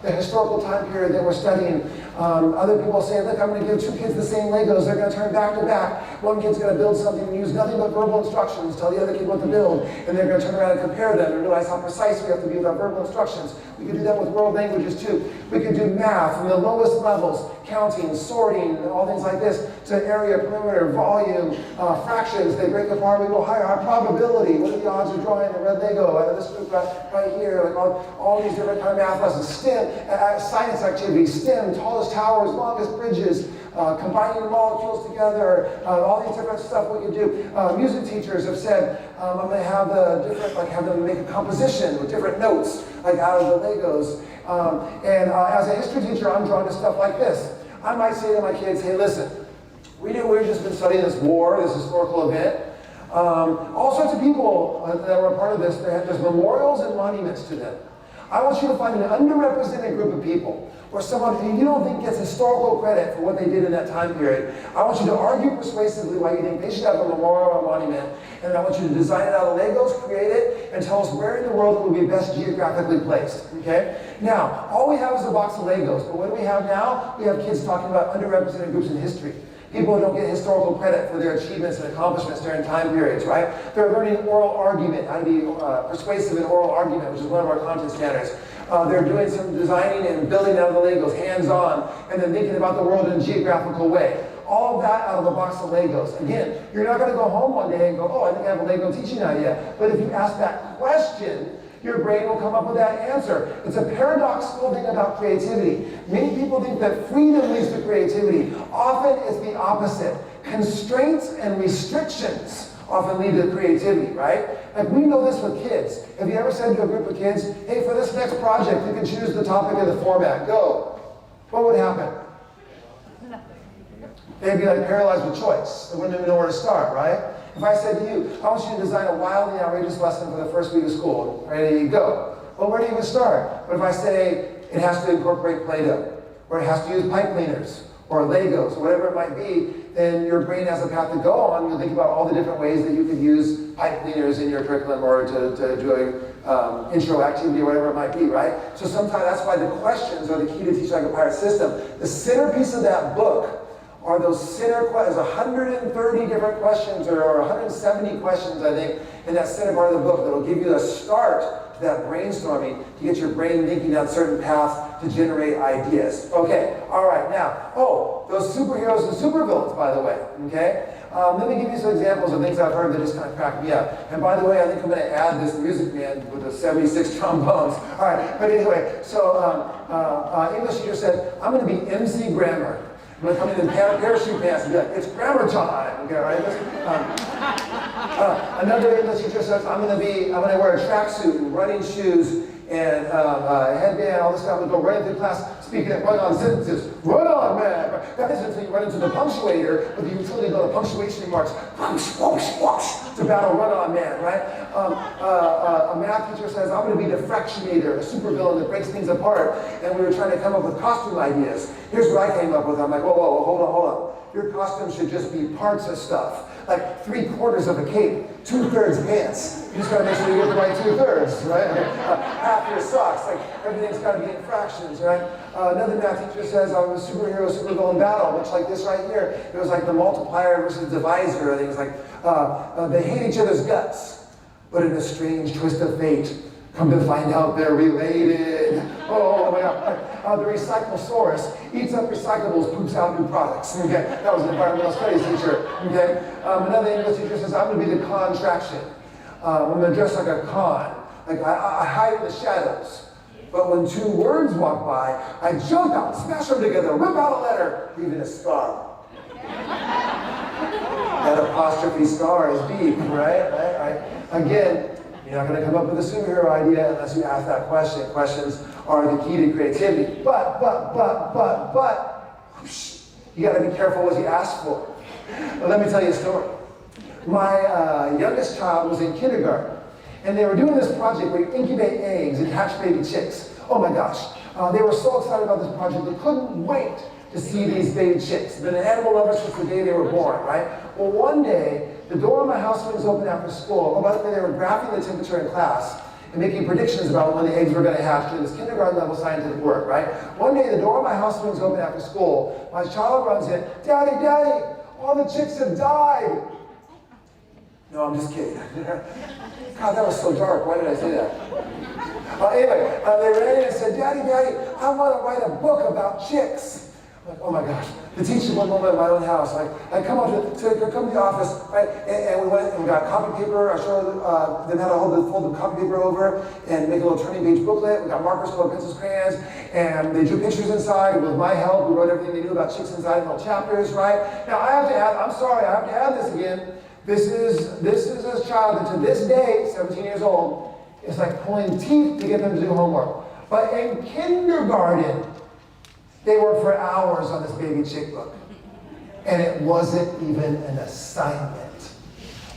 the historical time period that we're studying. Other people say, look, I'm going to give two kids the same Legos. They're going to turn back to back. One kid's going to build something and use nothing but verbal instructions. Tell the other kid what to build, and they're going to turn around and compare them and realize how precise we have to be with our verbal instructions. We could do that with world languages too. We could do math from the lowest levels, counting, sorting, and all things like this, to area, perimeter, volume, fractions. They break apart. We go higher. Our probability. What are the odds of drawing a red Lego out of this group right here? Like all these different kind of math lessons. STEM, science activities. STEM, tallest towers, longest bridges. Combining molecules together, all these different stuff we can do. Music teachers have said, I'm going to have have them make a composition with different notes like out of the Legos. As a history teacher, I'm drawn to stuff like this. I might say to my kids, hey, listen, we've just been studying this war, this historical event. All sorts of people that were a part of this, there's memorials and monuments to them. I want you to find an underrepresented group of people, or someone who you don't think gets historical credit for what they did in that time period. I want you to argue persuasively why you think they should have a memorial or a monument, and I want you to design it out of Legos, create it, and tell us where in the world it would be best geographically placed, okay? Now, all we have is a box of Legos, but what do we have now? We have kids talking about underrepresented groups in history. People who don't get historical credit for their achievements and accomplishments during time periods, right? They're learning oral argument, how to be persuasive in oral argument, which is one of our content standards. They're doing some designing and building out of the Legos, hands-on, and then thinking about the world in a geographical way. All of that out of a box of Legos. Again, you're not going to go home one day and go, oh, I think I have a Lego teaching idea. But if you ask that question, your brain will come up with that answer. It's a paradoxical thing about creativity. Many people think that freedom leads to creativity. Often it's the opposite. Constraints and restrictions often lead to creativity, right? Like we know this with kids. Have you ever said to a group of kids, hey, for this next project, you can choose the topic and the format, go. What would happen? They'd be like paralyzed with choice. They wouldn't even know where to start, right? If I said to you, I want you to design a wildly outrageous lesson for the first week of school, ready, go. Well, where do you even start? But if I say it has to incorporate Play-Doh, or it has to use pipe cleaners, or Legos, or whatever it might be, then your brain has a path to go on. You'll think about all the different ways that you could use pipe cleaners in your curriculum or to do an intro activity or whatever it might be, right? So sometimes that's why the questions are the key to Teach Like a Pirate system. The centerpiece of that book are those center questions, 130 different questions or 170 questions, I think, in that center part of the book that'll give you a start to that brainstorming to get your brain thinking down certain paths to generate ideas. Okay, all right, now, those superheroes and supervillains, by the way, okay? Let me give you some examples of things I've heard that just kind of cracked me up. And by the way, I think I'm going to add this music man with the 76 trombones. All right, but anyway, so English teacher said, I'm going to be MC Grammar. I'm going to come in parachute pants and be like, it's grammar time, okay, right? Another English teacher says, I'm going to wear a tracksuit and running shoes and headband, all this stuff, and go right into class speaking at run-on sentences. Run on, man! That is until you run into the punctuator with the utility of the punctuation marks. Whoosh, whoosh, whoosh, to battle run-on man, right? A math teacher says, I'm going to be the fractionator, a supervillain that breaks things apart. And we were trying to come up with costume ideas. Here's what I came up with. I'm like, whoa, hold on. Your costume should just be parts of stuff. Like 3/4 of a cape, 2/3 pants. You just gotta make sure you get the right 2/3, right? Half your socks, like everything's gotta be in fractions, right? Another math teacher says I'm a superhero, supervillain battle, much like this right here. It was like the multiplier versus divisor. I think it's like they hate each other's guts, but in a strange twist of fate, come to find out they're related. Oh my God. The Recyclosaurus eats up recyclables, poops out new products. Okay, that was an environmental studies teacher. Okay, another English teacher says, I'm going to be the contraction. I'm going to dress like a con. Like I hide in the shadows. But when two words walk by, I jump out, smash them together, rip out a letter, leaving a scar. That apostrophe scar is deep, right? Again, you're not going to come up with a superhero idea unless you ask that question. Questions are the key to creativity. But, whoosh, you got to be careful what you ask for. But let me tell you a story. My youngest child was in kindergarten, and they were doing this project where you incubate eggs and hatch baby chicks. Oh my gosh. They were so excited about this project, they couldn't wait to see these baby chicks. They've been animal lovers since the day they were born, right? Well, one day, the door of my house was open after school. Oh, by the way, they were graphing the temperature in class and making predictions about when the eggs were going to hatch doing this kindergarten level scientific work, right? One day, the door of my house was open after school. My child runs in, Daddy, all the chicks have died. No, I'm just kidding. God, that was so dark. Why did I say that? Anyway, they ran in and said, Daddy, I want to write a book about chicks. I'm like, oh my gosh. The teacher one moment in my own house, I come up come to the office, right? And we went and we got copy paper. I showed them how to fold the copy paper over and make a little turning page booklet. We got markers, color pencils, crayons, and they drew pictures inside. With my help, we wrote everything they knew about chicks inside in little chapters, right? Now I have to add this again. This is a child that to this day, 17 years old, It's like pulling teeth to get them to do homework. But in kindergarten, they worked for hours on this baby chick book. And it wasn't even an assignment.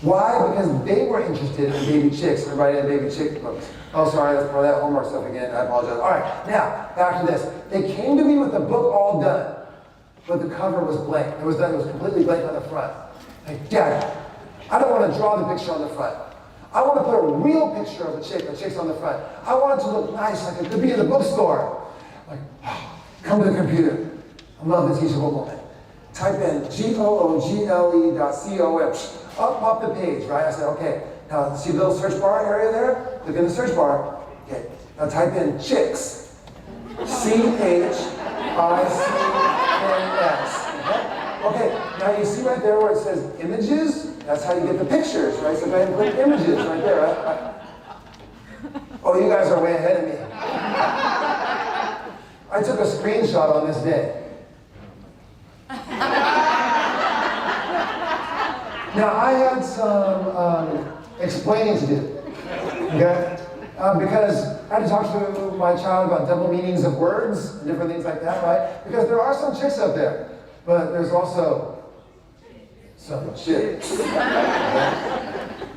Why? Because they were interested in baby chicks and writing baby chick books. Oh, sorry, that's part of that homework stuff again. I apologize. All right, now, back to this. They came to me with the book all done, but the cover was blank. It was completely blank on the front. Like, Dad, I don't want to draw the picture on the front. I want to put a real picture of the chick's on the front. I want it to look nice, like it could be in the bookstore. Like, come to the computer. I love the teachable moment. Type in google.com. Up pop the page, right? I said, okay. Now, see the little search bar area there? Click in the search bar. Okay. Now type in chicks. CHICKNS. Okay. Now you see right there where it says images? That's how you get the pictures, right? So go ahead and click images right there. Right? Oh, you guys are way ahead of me. I took a screenshot on this day. Now, I had some explaining to do, okay? Because I had to talk to my child about double meanings of words and different things like that, right? Because there are some chicks out there, but there's also some chicks. Okay?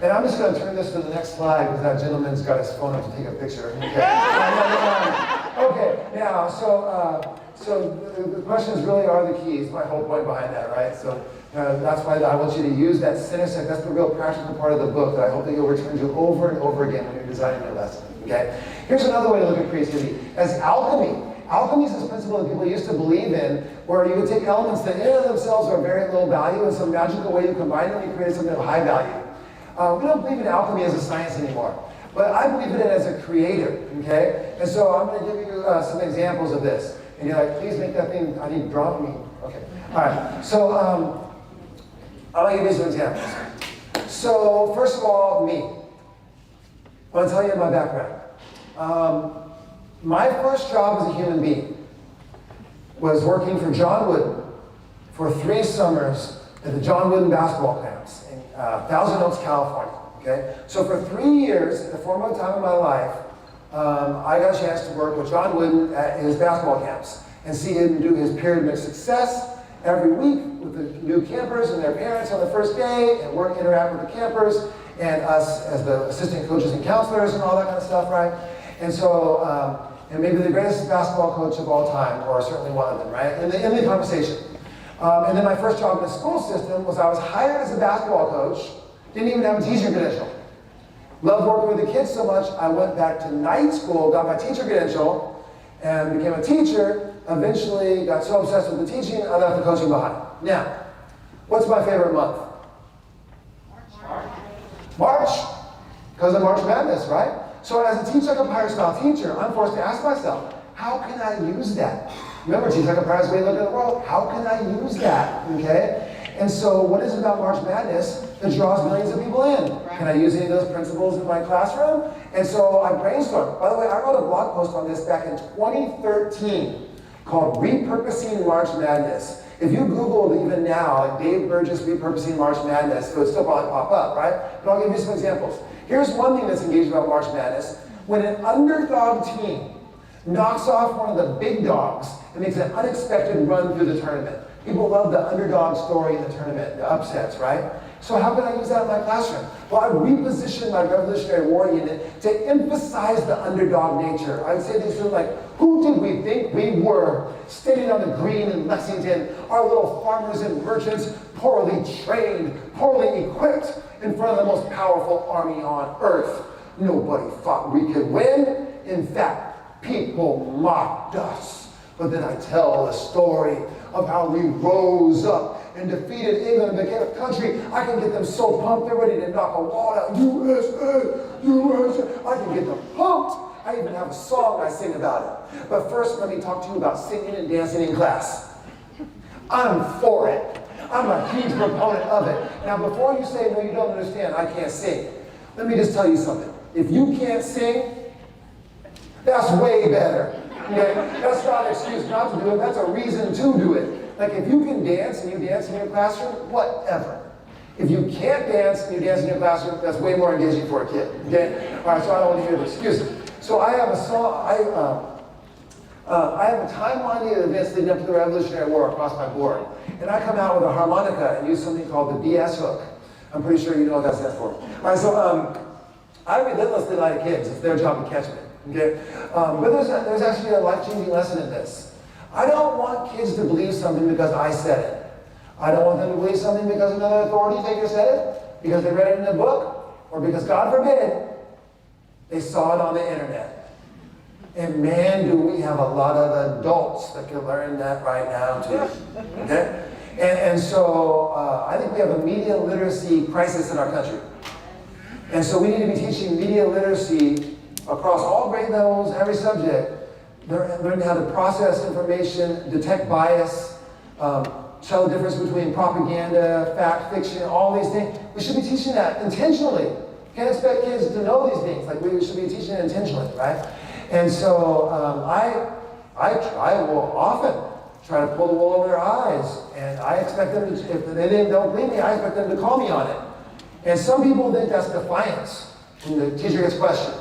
And I'm just going to turn this to the next slide because that gentleman's got his phone up to take a picture. Okay, okay. Now, so the questions really are the keys, my whole point behind that, right? So that's why I want you to use that center set. That's the real practical part of the book that I hope that you'll return to over and over again when you're designing your lesson, okay? Here's another way to look at creativity as alchemy. Alchemy is this principle that people used to believe in, where you would take elements that in and of themselves are very low value, and some magical way you combine them, you create something of high value. We don't believe in alchemy as a science anymore, but I believe in it as a creator, okay? And so I'm going to give you some examples of this. And you're like, please make that thing, I need drop me. Okay, all right. So I'll give you some examples. So first of all, me. I want to tell you my background. My first job as a human being was working for John Wooden for 3 summers at the John Wooden basketball camps in Thousand Oaks, California. Okay, so for 3 years, at the formative time of my life, I got a chance to work with John Wooden at his basketball camps and see him do his pyramid success every week with the new campers and their parents on the first day, and interact with the campers and us as the assistant coaches and counselors and all that kind of stuff, right? And so, and maybe the greatest basketball coach of all time, or certainly one of them, right? In the conversation. And then my first job in the school system was I was hired as a basketball coach, didn't even have a teacher credential. Loved working with the kids so much, I went back to night school, got my teacher credential, and became a teacher. Eventually got so obsessed with the teaching, I left the coaching behind. Now, what's my favorite month? March. Because of March Madness, right? So as a Teach Like a Pirate style teacher, I'm forced to ask myself, how can I use that? Remember, Teach Like a Pirate's way to look at the world. How can I use that? Okay? And so what is it about March Madness that draws millions of people in? Can I use any of those principles in my classroom? And so I brainstormed. By the way, I wrote a blog post on this back in 2013 called Repurposing March Madness. If you Googled even now, like Dave Burgess Repurposing March Madness, it would still probably pop up, right? But I'll give you some examples. Here's one thing that's engaged about March Madness. When an underdog team knocks off one of the big dogs and makes an unexpected run through the tournament. People love the underdog story in the tournament, the upsets, right? So how can I use that in my classroom? Well, I repositioned my Revolutionary War unit to emphasize the underdog nature. I would say things like, who did we think we were standing on the green in Lexington, our little farmers and merchants, poorly trained, poorly equipped, in front of the most powerful army on earth? Nobody thought we could win. In fact, people mocked us. But then I tell the story of how we rose up and defeated England and became a country. I can get them so pumped, they're ready to knock a wall out. USA, USA. I can get them pumped. I even have a song I sing about it. But first, let me talk to you about singing and dancing in class. I'm for it. I'm a huge proponent of it. Now, before you say, no, you don't understand, I can't sing. Let me just tell you something. If you can't sing, that's way better. Okay? That's not an excuse not to do it. That's a reason to do it. Like if you can dance and you dance in your classroom, whatever. If you can't dance and you dance in your classroom, that's way more engaging for a kid. Okay? All right, so I don't want to hear the excuse. So I have a song. I have a timeline of events leading up to the Revolutionary War across my board, and I come out with a harmonica and use something called the BS hook. I'm pretty sure you know what that stands for. All right, so I relentlessly lie to kids. It's their job to catch me. Okay? But there's actually a life-changing lesson in this. I don't want kids to believe something because I said it. I don't want them to believe something because another authority figure said it, because they read it in a book, or because, God forbid, they saw it on the internet. And man, do we have a lot of adults that can learn that right now, too. Okay? And so I think we have a media literacy crisis in our country. And so we need to be teaching media literacy across all grade levels, every subject, learning how to process information, detect bias, tell the difference between propaganda, fact, fiction, all these things. We should be teaching that intentionally. Can't expect kids to know these things. Like, we should be teaching it intentionally, right? And so I will often try to pull the wool over their eyes, and I expect them to, if they don't believe me, I expect them to call me on it. And some people think that's defiance when the teacher gets questioned.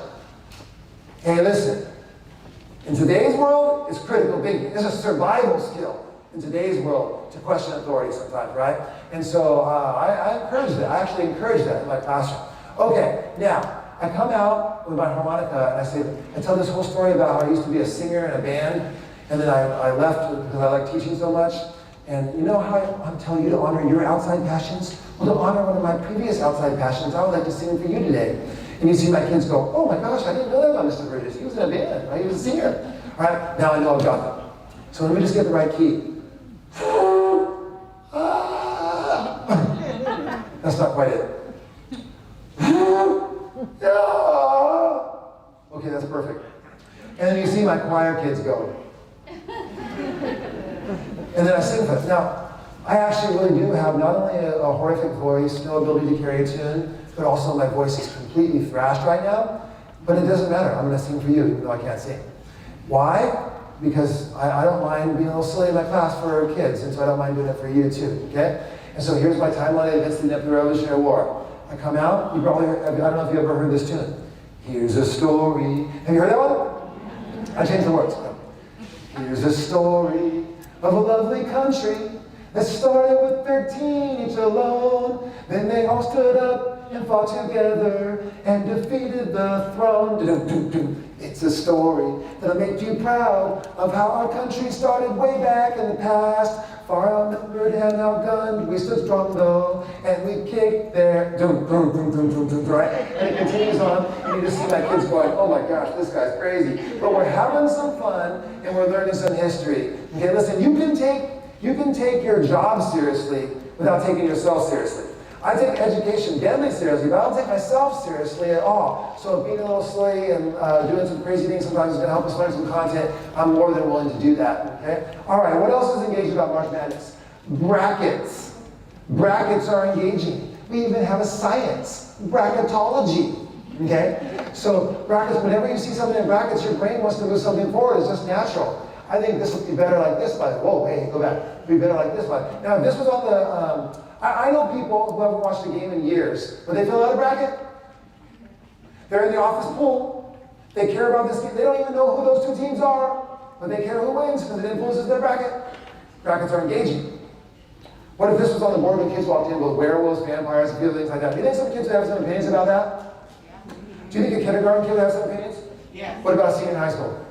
Hey, listen, in today's world, it's critical thinking. It's a survival skill in today's world to question authority sometimes, right? And so I encourage that. I actually encourage that in my classroom. Okay, now, I come out with my harmonica and I tell this whole story about how I used to be a singer in a band, and then I left because I like teaching so much. And you know how I'm telling you to honor your outside passions? Well, to honor one of my previous outside passions, I would like to sing for you today. And you see my kids go, oh my gosh, I didn't know that about Mr. Bridges. He was in a band, right? He was a singer. All right, now I know I've got them. So let me just get the right key. That's not quite it. Okay, that's perfect. And then you see my choir kids go. And then I sing for them. Now, I actually really do have not only a horrific voice, no ability to carry a tune, but also my voice is completely thrashed right now. But it doesn't matter. I'm going to sing for you, even though I can't sing. Why? Because I don't mind being a little silly in my class for kids, and so I don't mind doing it for you too, okay? And so here's my timeline of events leading up to the Revolutionary War. I come out, you probably, I don't know if you ever heard this tune. Here's a story. Have you heard that one? I changed the words. Here's a story of a lovely country that started with 13 each alone. Then they all stood up and fought together and defeated the throne. It's a story that'll make you proud of how our country started way back in the past. Far outnumbered and outgunned, we stood strong though, and we kicked their right? And it continues on, and you just see my kids going, oh my gosh, this guy's crazy. But we're having some fun, and we're learning some history. Okay, listen, you can take your job seriously without taking yourself seriously. I take education deadly seriously, but I don't take myself seriously at all. So being a little silly and doing some crazy things sometimes is going to help us learn some content. I'm more than willing to do that, okay? All right, what else is engaging about March Madness? Brackets. Brackets are engaging. We even have a science, bracketology, okay? So brackets, whenever you see something in brackets, your brain wants to move something forward. It's just natural. I think this would be better like this, by the way. Whoa, hey, go back. It would be better like this, by the way. Now, if this was on the... I know people who haven't watched a game in years, but they fill out a bracket. They're in the office pool. They care about this game. They don't even know who those two teams are, but they care who wins because it influences their bracket. Brackets are engaging. What if this was on the board when kids walked in with werewolves, vampires, and things like that? Do you think some kids would have some opinions about that? Do you think a kindergarten kid would have some opinions? Yeah. What about a senior in high school?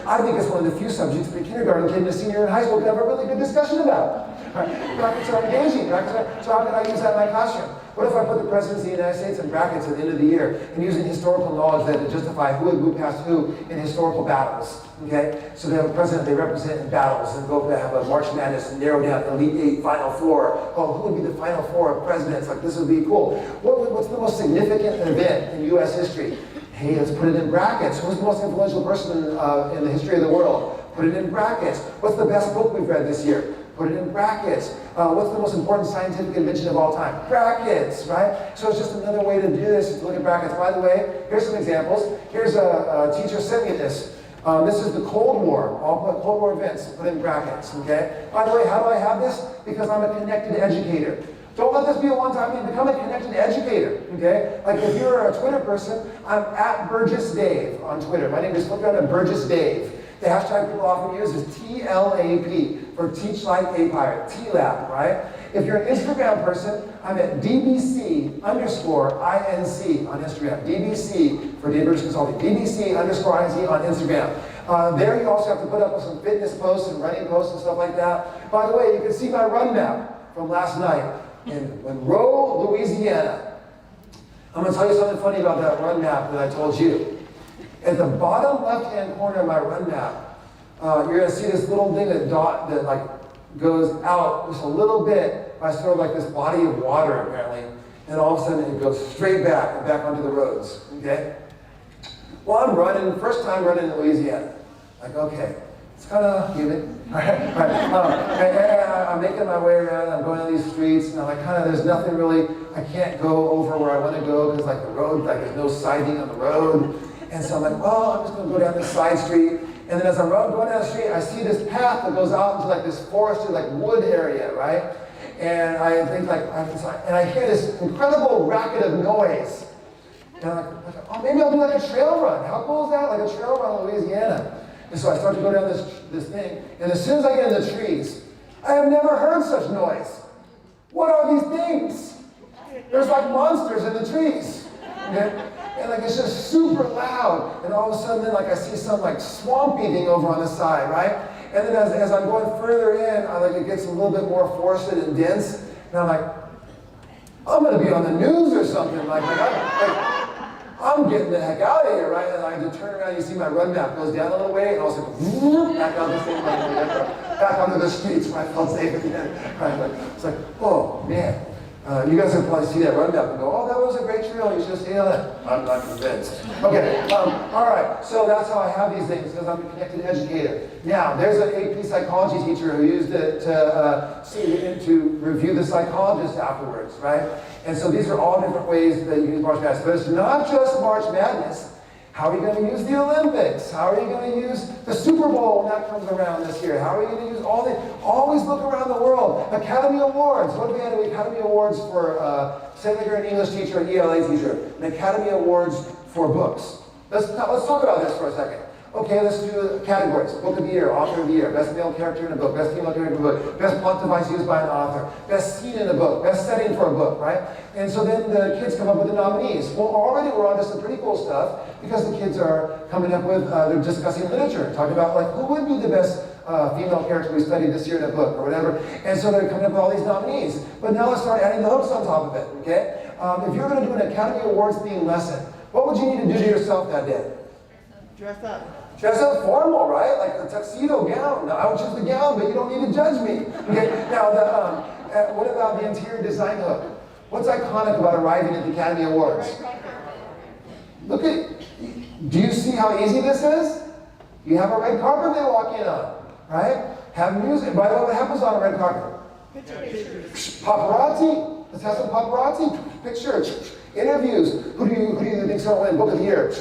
I think it's one of the few subjects that a kindergarten kid and a senior in high school could have a really good discussion about. Brackets are engaging. So how can I use that in my classroom? What if I put the President of the United States in brackets at the end of the year and using historical knowledge that to justify who had moved past who in historical battles? Okay? So they have a president they represent in battles and go to have a March Madness and narrow down Elite Eight, Final Four. Oh, who would be the Final Four of presidents? Like, this would be cool. What's the most significant event in U.S. history? Hey, let's put it in brackets. Who's the most influential person in the history of the world? Put it in brackets. What's the best book we've read this year? Put it in brackets. What's the most important scientific invention of all time? Brackets, right? So it's just another way to do this, is to look at brackets. By the way, here's some examples. Here's a teacher sent me this. This is the Cold War. I'll put Cold War events, put in brackets, okay? By the way, how do I have this? Because I'm a connected educator. Don't let this be a one-time thing. Become a connected educator, okay? Like if you're a Twitter person, I'm at Burgess Dave on Twitter. My name is click on Burgess Dave. The hashtag people often use is TLAP, for Teach Like a Pirate, TLAP, right? If you're an Instagram person, I'm at DBC_INC on Instagram. DBC for Dave Burgess Consulting. DBC_INC on Instagram. There you also have to put up some fitness posts and running posts and stuff like that. By the way, you can see my run map from last night in Monroe, Louisiana. I'm going to tell you something funny about that run map that I told you. At the bottom left-hand corner of my run map, you're going to see this little thing that like goes out just a little bit by sort of like this body of water apparently, and all of a sudden it goes straight back and back onto the roads. Okay. Well, I'm running, first time running in Louisiana. Like, okay, it's kind of humid. I'm making my way around, I'm going on these streets, and I'm like, there's nothing really, I can't go over where I want to go because like the road, like there's no siding on the road. And so I'm like, well, I'm just going to go down this side street. And then as I'm going down the street, I see this path that goes out into like this forested, like wood area, right? And I think like, and I hear this incredible racket of noise. And I'm like, oh, maybe I'll do like a trail run. How cool is that? Like a trail run in Louisiana. And so I start to go down this thing. And as soon as I get in the trees, I have never heard such noise. What are these things? There's like monsters in the trees. Okay? And like it's just super loud. And all of a sudden then like I see some like swampy thing over on the side, right? And then as I'm going further in, it gets a little bit more forested and dense. And I'm like, I'm going to be on the news or something. I'm getting the heck out of here, right? And I just turn around, you see my run map goes down a little way, and also back down this thing, back onto the streets where I felt safe again. Right? It's like, oh man. You guys will probably see that run map and go, oh, that was a great trail, you should have stayed on it. I'm not convinced. Okay, all right, so that's how I have these things, because I'm a connected educator. Now, there's an AP psychology teacher who used it to review the psychologist afterwards, right? And so these are all different ways that you use March Madness. But it's not just March Madness. How are you going to use the Olympics? How are you going to use the Super Bowl when that comes around this year? How are you going to use always look around the world. Academy Awards. What if we had Academy Awards for, say like you're an English teacher, an ELA teacher, an Academy Awards for books. Let's talk about this for a second. Okay, let's do categories. Book of the year, author of the year, best male character in a book, best female character in a book, best plot device used by an author, best scene in a book, best setting for a book, right? And so then the kids come up with the nominees. Well, already we're onto some pretty cool stuff because the kids are coming up with, they're discussing literature, talking about like who would be the best female character we studied this year in a book or whatever. And so they're coming up with all these nominees. But now let's start adding the hooks on top of it, okay? If you're going to do an Academy Awards themed lesson, what would you need to do to yourself that day? Dress up. Dress up formal, right? Like a tuxedo gown. Now, I would choose the gown, but you don't need to judge me. Okay. Now, what about the interior design hook? What's iconic about arriving at the Academy Awards? Look at, do you see how easy this is? You have a red carpet they walk in on, right? Have music. By the way, what happens on a red carpet? Paparazzi. Let's have some paparazzi pictures. Interviews. Who do you think will win Book of the Year?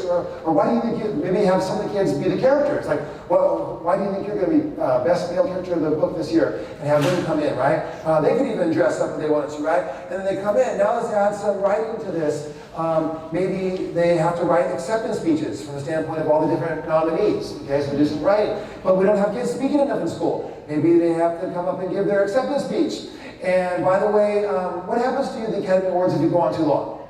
Or why do you think maybe have some of the kids be the characters? Like, well, why do you think you're going to be best male character of the book this year? And have them come in, right? They could even dress up if they wanted to, right? And then they come in. Now let's add some writing to this. Maybe they have to write acceptance speeches from the standpoint of all the different nominees. Okay, so do some writing. But we don't have kids speaking enough in school. Maybe they have to come up and give their acceptance speech. And by the way, what happens to you at the Academy Awards if you go on too long?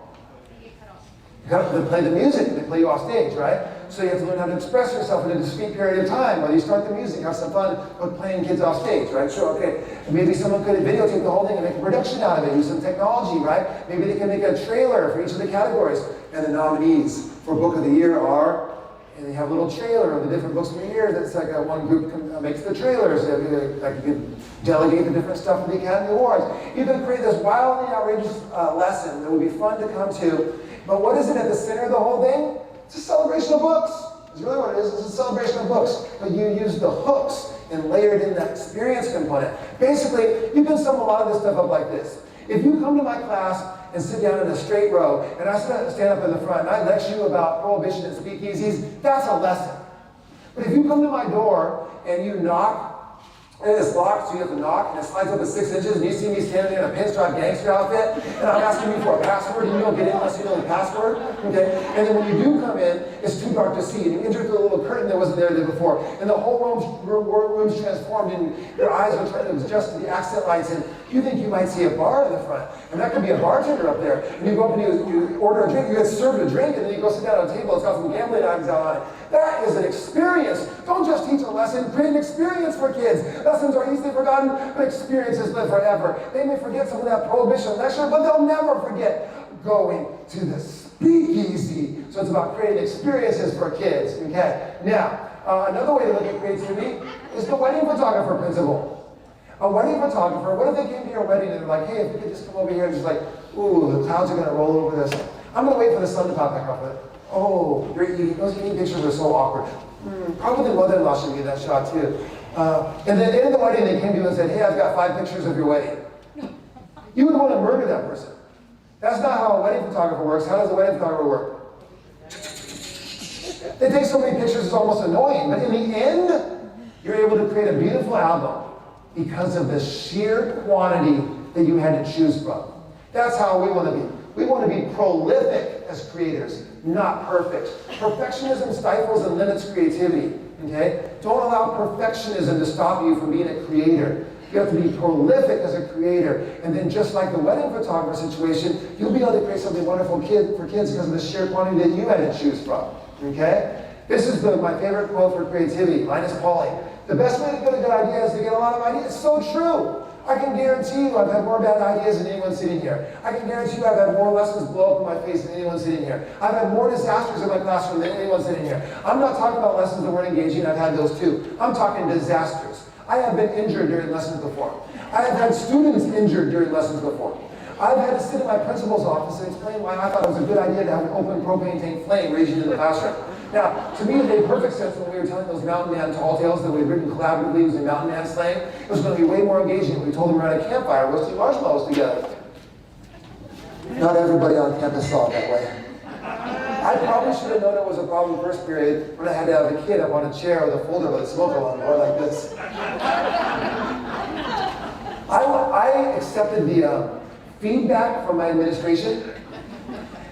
They play the music, they play you off stage, right? So you have to learn how to express yourself in a discrete period of time. While you start the music, have some fun with playing kids off stage, right? Sure, okay. Maybe someone could videotape the whole thing and make a production out of it, use some technology, right? Maybe they can make a trailer for each of the categories. And the nominees for Book of the Year are, and they have a little trailer of the different books of the year. That's like one group makes the trailers. Like you can delegate the different stuff for the Academy Awards. You can create this wildly outrageous lesson that would be fun to come to. But what is it at the center of the whole thing? It's a celebration of books. It's really what it is. It's a celebration of books. But you use the hooks and layered in that experience component. Basically, you can sum a lot of this stuff up like this. If you come to my class and sit down in a straight row, and I stand up in the front, and I lecture you about prohibition and speakeasies, that's a lesson. But if you come to my door and you knock And it's locked, so you have to knock, and it slides up to 6 inches, and you see me standing in a pinstripe gangster outfit, and I'm asking you for a password, and you don't get in unless you know the password, okay? And then when you do come in, it's too dark to see, and you enter through a little curtain that wasn't there before, and the whole room's transformed, and your eyes are trying to adjust to the accent lights, and you think you might see a bar in the front, and that could be a bartender up there, and you go up and you order a drink, you get served a drink, and then you go sit down at a table, it's got some gambling items out on it. That is an experience. Don't just teach a lesson, create an experience for kids. Lessons are easily forgotten, but experiences live forever. They may forget some of that prohibition lecture, but they'll never forget going to the speakeasy. So it's about creating experiences for kids, okay? Now, another way to look at creativity is the wedding photographer principle. A wedding photographer, what if they came to your wedding and they're like, hey, if we could just come over here and just like, ooh, the clouds are gonna roll over this. I'm gonna wait for the sun to pop back up with it. Oh, those eating pictures are so awkward. Probably the mother-in-law should get that shot too. And then in the wedding, they came to you and said, hey, I've got 5 pictures of your wedding. You would want to murder that person. That's not how a wedding photographer works. How does a wedding photographer work? They take so many pictures, it's almost annoying. But in the end, you're able to create a beautiful album because of the sheer quantity that you had to choose from. That's how we want to be. We want to be prolific as creators, not perfect. Perfectionism stifles and limits creativity, okay? Don't allow perfectionism to stop you from being a creator. You have to be prolific as a creator. And then just like the wedding photographer situation, you'll be able to create something wonderful for kids because of the sheer quantity that you had to choose from, okay? This is my favorite quote for creativity, Linus Pauling. The best way to get a good idea is to get a lot of ideas. It's so true. I can guarantee you I've had more bad ideas than anyone sitting here. I can guarantee you I've had more lessons blow up in my face than anyone sitting here. I've had more disasters in my classroom than anyone sitting here. I'm not talking about lessons that weren't engaging. I've had those too. I'm talking disasters. I have been injured during lessons before. I have had students injured during lessons before. I've had to sit in my principal's office and explain why I thought it was a good idea to have an open propane tank flame raging in the classroom. Now, to me, it made perfect sense when we were telling those mountain man tall tales that we'd written collaboratively using mountain man slang. It was going to be way more engaging when we told them around a campfire roasting marshmallows together. Not everybody on campus saw it that way. I probably should have known it was a problem first period when I had to have a kid up on a chair with a folder with a smoke alarm or like this. I accepted the feedback from my administration,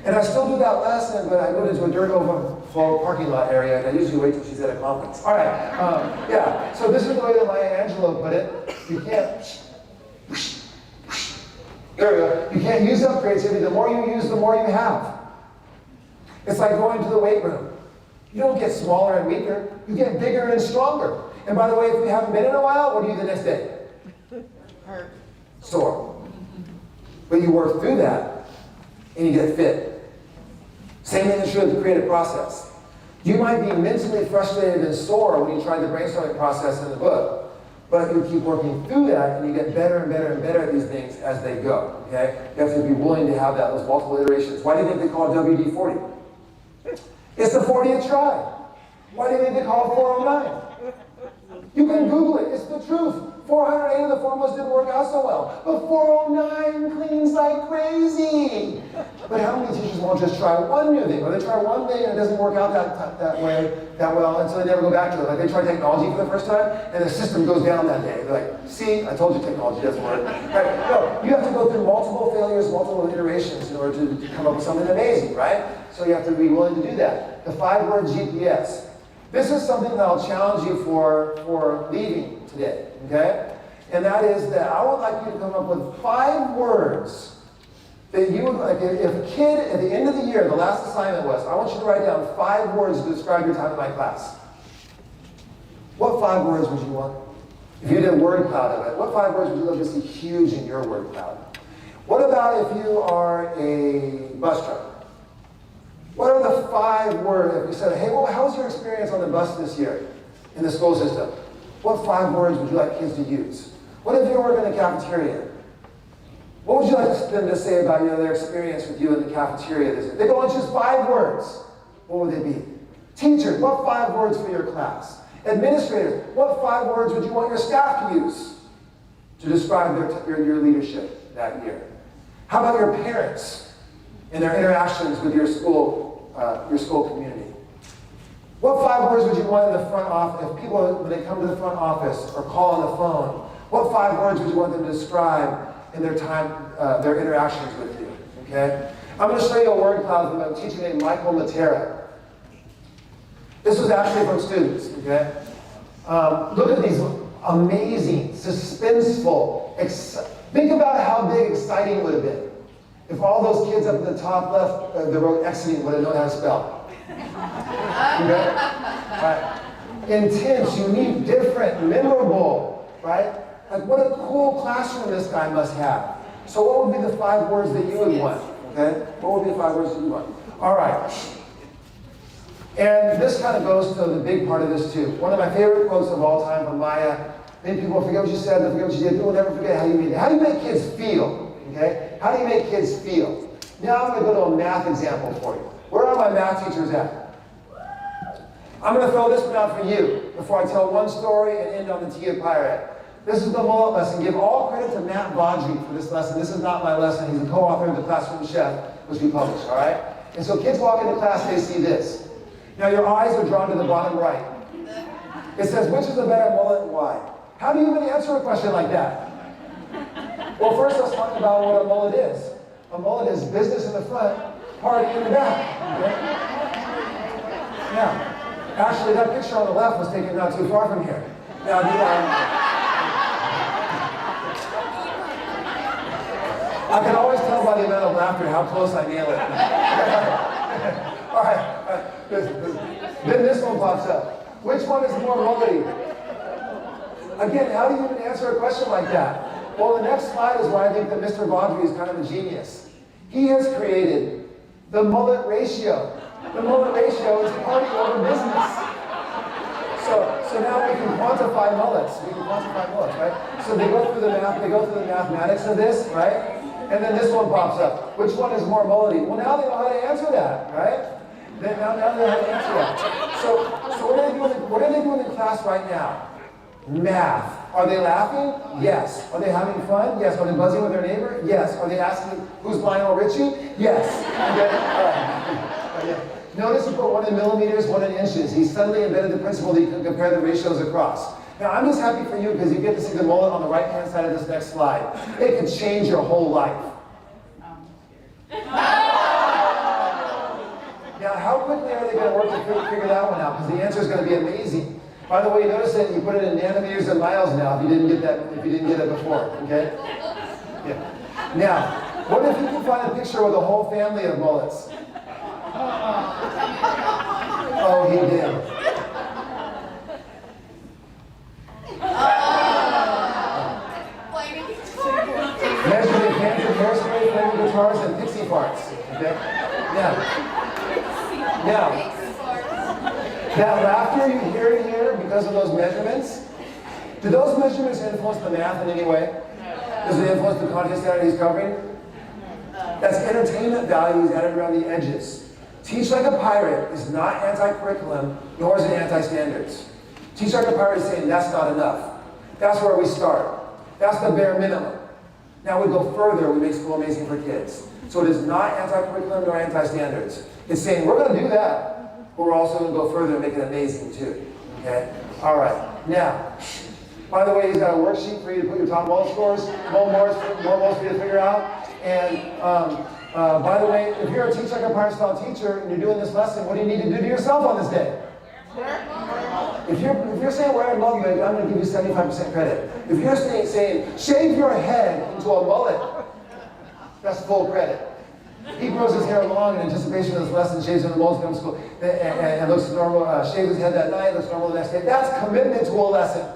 and I still do that lesson, but I moved into a dirt overflow parking lot area, and I usually wait till she's at a conference. All right, yeah, so this is the way that Maya Angelou put it. You can't, there we go. You can't use up creativity. The more you use, the more you have. It's like going to the weight room. You don't get smaller and weaker, you get bigger and stronger. And by the way, if you haven't been in a while, what do you do the next day? Hurt. Sore. But you work through that, and you get fit. Same thing is true with the creative process. You might be mentally frustrated and sore when you try the brainstorming process in the book, but you keep working through that, and you get better and better and better at these things as they go, okay? You have to be willing to have those multiple iterations. Why do you think they call it WD-40? It's the 40th try. Why do you think they call it 409? You can Google it, it's the truth. 408 of the formulas didn't work out so well, but 409 cleans like crazy. But how many teachers won't just try one new thing, or they try one thing and it doesn't work out that well, and so they never go back to it. Like they try technology for the first time, and the system goes down that day. They're like, see, I told you technology doesn't work. Right? No, you have to go through multiple failures, multiple iterations in order to come up with something amazing, right? So you have to be willing to do that. The 5-word GPS. This is something that I'll challenge you for leaving today, okay? And that is that I would like you to come up with 5 words that you would, like if a kid at the end of the year, the last assignment was, I want you to write down 5 words to describe your time in my class. What 5 words would you want? If you did a word cloud of it, what 5 words would you love to see huge in your word cloud? What about if you are a bus driver? What are the 5 words, if we said, hey, well, how was your experience on the bus this year in the school system? What 5 words would you like kids to use? What if you work in the cafeteria? What would you like them to say about their experience with you in the cafeteria this year? They go on just 5 words. What would they be? Teachers, what 5 words for your class? Administrators, what 5 words would you want your staff to use to describe your leadership that year? How about your parents and their interactions with your school community? What 5 words would you want in the front office? If people, when they come to the front office or call on the phone, what 5 words would you want them to describe in their time, their interactions with you? Okay? I'm going to show you a word cloud from a teacher named Michael Matera. This was actually from students. Okay? Look at these amazing, suspenseful. Think about how big exciting would have been if all those kids up at the top left, the row exiting, would have known how to spell. Okay? Right. Intense, unique, different, memorable, right? Like, what a cool classroom this guy must have. So what would be the 5 words that you would want? Okay? What would be the 5 words that you want? All right. And this kind of goes to the big part of this too. One of my favorite quotes of all time from Maya. Many people forget what you said, they forget what you did. People will never forget how you made it. How do you make kids feel? Okay? How do you make kids feel? Now I'm going to go to a math example for you. Where are my math teachers at? I'm going to throw this one out for you before I tell one story and end on the T of Pirate. This is the mullet lesson. Give all credit to Matt Baudry for this lesson. This is not my lesson. He's a co-author of The Classroom Chef, which we published, all right? And so kids walk into class, they see this. Now your eyes are drawn to the bottom right. It says, which is the better mullet and why? How do you even answer a question like that? Well, first let's talk about what a mullet is. A mullet is business in the front, party in the back. Okay? Now, actually that picture on the left was taken not too far from here. Now, I can always tell by the amount of laughter how close I nail it. All right. Then this one pops up. Which one is more mullety? Again, how do you even answer a question like that? Well, the next slide is why I think that Mr. Baudry is kind of a genius. He has created the mullet ratio. The mullet ratio is party over business. So now we can quantify mullets. We can quantify mullets, right? So they go through the math, they go through the mathematics of this, right? And then this one pops up. Which one is more mullety? Well, now they know how to answer that, right? Now they know how to answer that. So what are they doing in class right now? Math. Are they laughing? Yes. Are they having fun? Yes. Are they buzzing with their neighbor? Yes. Are they asking who's Lionel Richie? Yes. Okay. All right. Notice he put 1 in millimeters, 1 in inches. He suddenly embedded the principle that you can compare the ratios across. Now, I'm just happy for you because you get to see the mullet on the right-hand side of this next slide. It could change your whole life. Now, how quickly are they going to work to figure that one out? Because the answer is going to be amazing. By the way, notice that you put it in nanometers and miles now if you didn't get it before, okay? Yeah. Now, what if you can find a picture with a whole family of mullets? Oh, he did. Measured in cans of hairspray, flavored guitars, and pixie farts. Okay? Now, that laughter you hear in here because of those measurements, do those measurements influence the math in any way? Does it influence the content standard he's covering? That's entertainment values added around the edges. Teach Like a Pirate is not anti-curriculum, nor is it anti-standards. Teach Like a Pirate is saying that's not enough. That's where we start. That's the bare minimum. Now we go further, we make school amazing for kids. So it is not anti-curriculum nor anti-standards. It's saying we're going to do that, but we're also going to go further and make it amazing too. Okay? All right. Now, by the way, he's got a worksheet for you to put your top mullet scores, more mulls for you to figure out. And by the way, if you're a Teach Like a Pirate style teacher and you're doing this lesson, what do you need to do to yourself on this day? If you're saying wear a mullet, I'm going to give you 75% credit. If you're saying shave your head into a mullet, that's full credit. He grows his hair long in anticipation of this lesson, shaves in the mullet, comes to school, and looks normal, shaves his head that night, looks normal the next day. That's commitment to a lesson.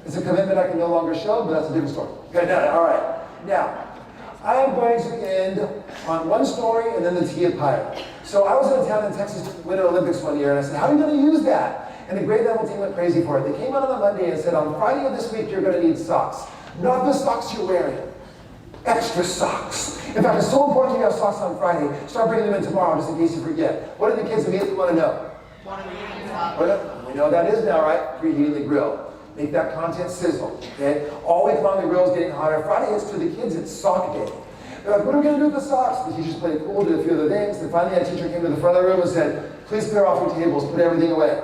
It's a commitment I can no longer show, but that's a different story. Okay, all right. Now, I am going to end on one story and then the T of Pirate. So I was in a town in Texas to Winter Olympics one year, and I said, how are you going to use that? And the grade level team went crazy for it. They came out on a Monday and said, on Friday of this week, you're going to need socks. Not the socks you're wearing. Extra socks. In fact, it's so important you have socks on Friday. Start bringing them in tomorrow just in case you forget. What do the kids immediately want to know? We know what that is now, right? Preheating the grill. Make that content sizzle, okay? All week long, the grill's getting hotter. Friday is to the kids, it's sock day. They're like, what are we going to do with the socks? The teachers played cool, did a few other things. Then finally, a teacher came to the front of the room and said, Please clear off your tables, put everything away.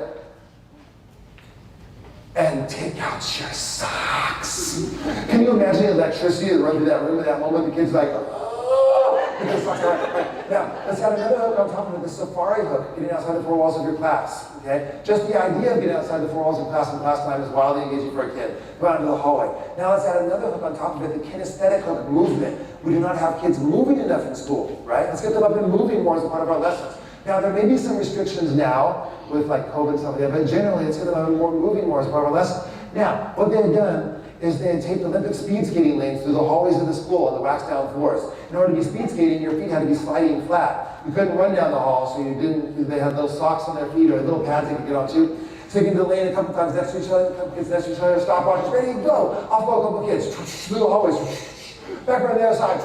And take out your socks. Can you imagine the electricity that run through that room at that moment? The kid's like, oh, with their socks on. Right. Now, let's add another hook on top of it, the safari hook, getting outside the four walls of your class. Okay? Just the idea of getting outside the four walls of class in class time is wildly engaging for a kid. Go out into the hallway. Now let's add another hook on top of it, the kinesthetic hook, movement. We do not have kids moving enough in school, right? Let's get them up and moving more as a part of our lessons. Now, there may be some restrictions now with like COVID and stuff like that, but generally it's going to be moving more as part of our lesson. Now, what they had done is they had taped Olympic speed skating lanes through the hallways of the school on the waxed down floors. In order to be speed skating, your feet had to be sliding flat. You couldn't run down the hall, so you didn't, they had little socks on their feet or little pads they could get onto. So you can do the lane a couple times next to each other, a couple kids next to each other, stopwatches, ready, go! Off go a couple kids, through the hallways, back around the other side,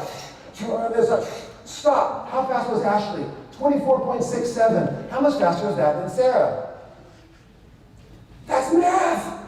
around the other side, stop! How fast was Ashley? 24.67. How much faster is that than Sarah? That's math!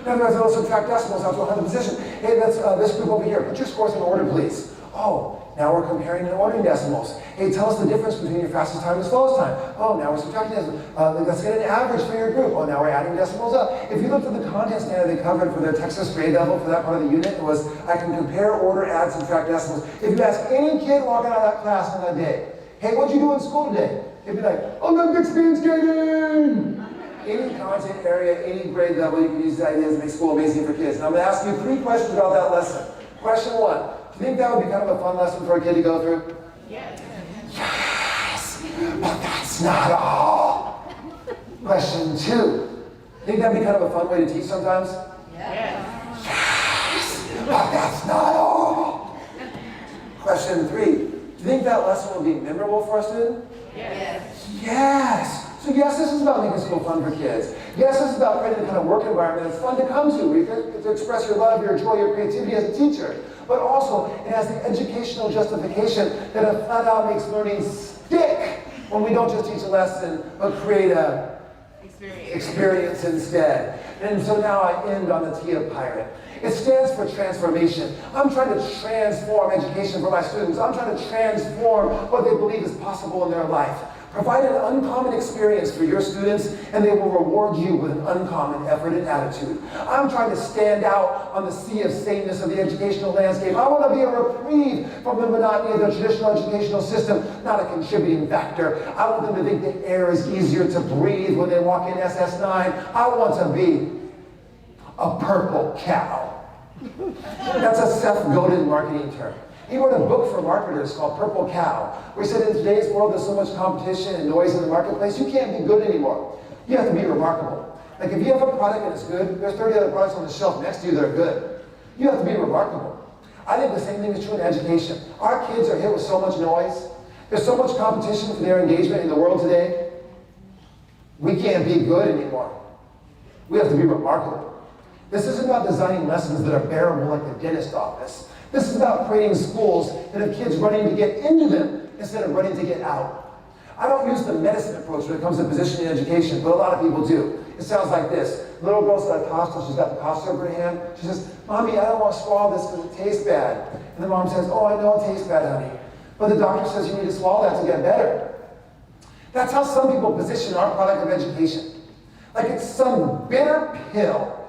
Now there's a little subtract decimals out to 100 position. Hey, that's this group over here. Put your scores in order, please. Oh, now we're comparing and ordering decimals. Hey, tell us the difference between your fastest time and slowest time. Oh, now we're subtracting decimals. Let's get an average for your group. Oh, now we're adding decimals up. If you looked at the content standard they covered for their Texas grade level for that part of the unit, it was, I can compare, order, add, subtract decimals. If you ask any kid walking out of that class on that day, hey, what'd you do in school today? They'd be like, Olympic speed skating! Any content area, any grade level, you can use these ideas to make school amazing for kids. And I'm going to ask you 3 questions about that lesson. Question 1, do you think that would be kind of a fun lesson for a kid to go through? Yes. Yes! But that's not all! Question 2, do you think that would be kind of a fun way to teach sometimes? Yes. Yes! But that's not all! Question 3, do you think that lesson will be memorable for a student? Yes. Yes! So yes, this is about making school fun for kids. Yes, this is about creating the kind of work environment that's fun to come to, where you get to express your love, your joy, your creativity as a teacher. But also, it has the educational justification that it flat out makes learning stick when we don't just teach a lesson, but create a experience instead. And so now I end on the T of pirate. It stands for transformation. I'm trying to transform education for my students. I'm trying to transform what they believe is possible in their life. Provide an uncommon experience for your students, and they will reward you with an uncommon effort and attitude. I'm trying to stand out on the sea of sameness of the educational landscape. I want to be a reprieve from the monotony of the traditional educational system, not a contributing factor. I want them to think the air is easier to breathe when they walk in SS9. I want to be a purple cow. That's a Seth Godin marketing term. He wrote a book for marketers called Purple Cow, where he said in today's world there's so much competition and noise in the marketplace, you can't be good anymore. You have to be remarkable. Like if you have a product and it's good, there's 30 other products on the shelf next to you that are good. You have to be remarkable. I think the same thing is true in education. Our kids are hit with so much noise. There's so much competition for their engagement in the world today. We can't be good anymore. We have to be remarkable. This isn't about designing lessons that are bearable like the dentist office. This is about creating schools that have kids running to get into them instead of running to get out. I don't use the medicine approach when it comes to positioning education, but a lot of people do. It sounds like this. Little girl's got a Costa, she's got the Costa over her hand. She says, Mommy, I don't want to swallow this because it tastes bad. And the mom says, oh, I know it tastes bad, honey. But the doctor says you need to swallow that to get better. That's how some people position our product of education. Like it's some bitter pill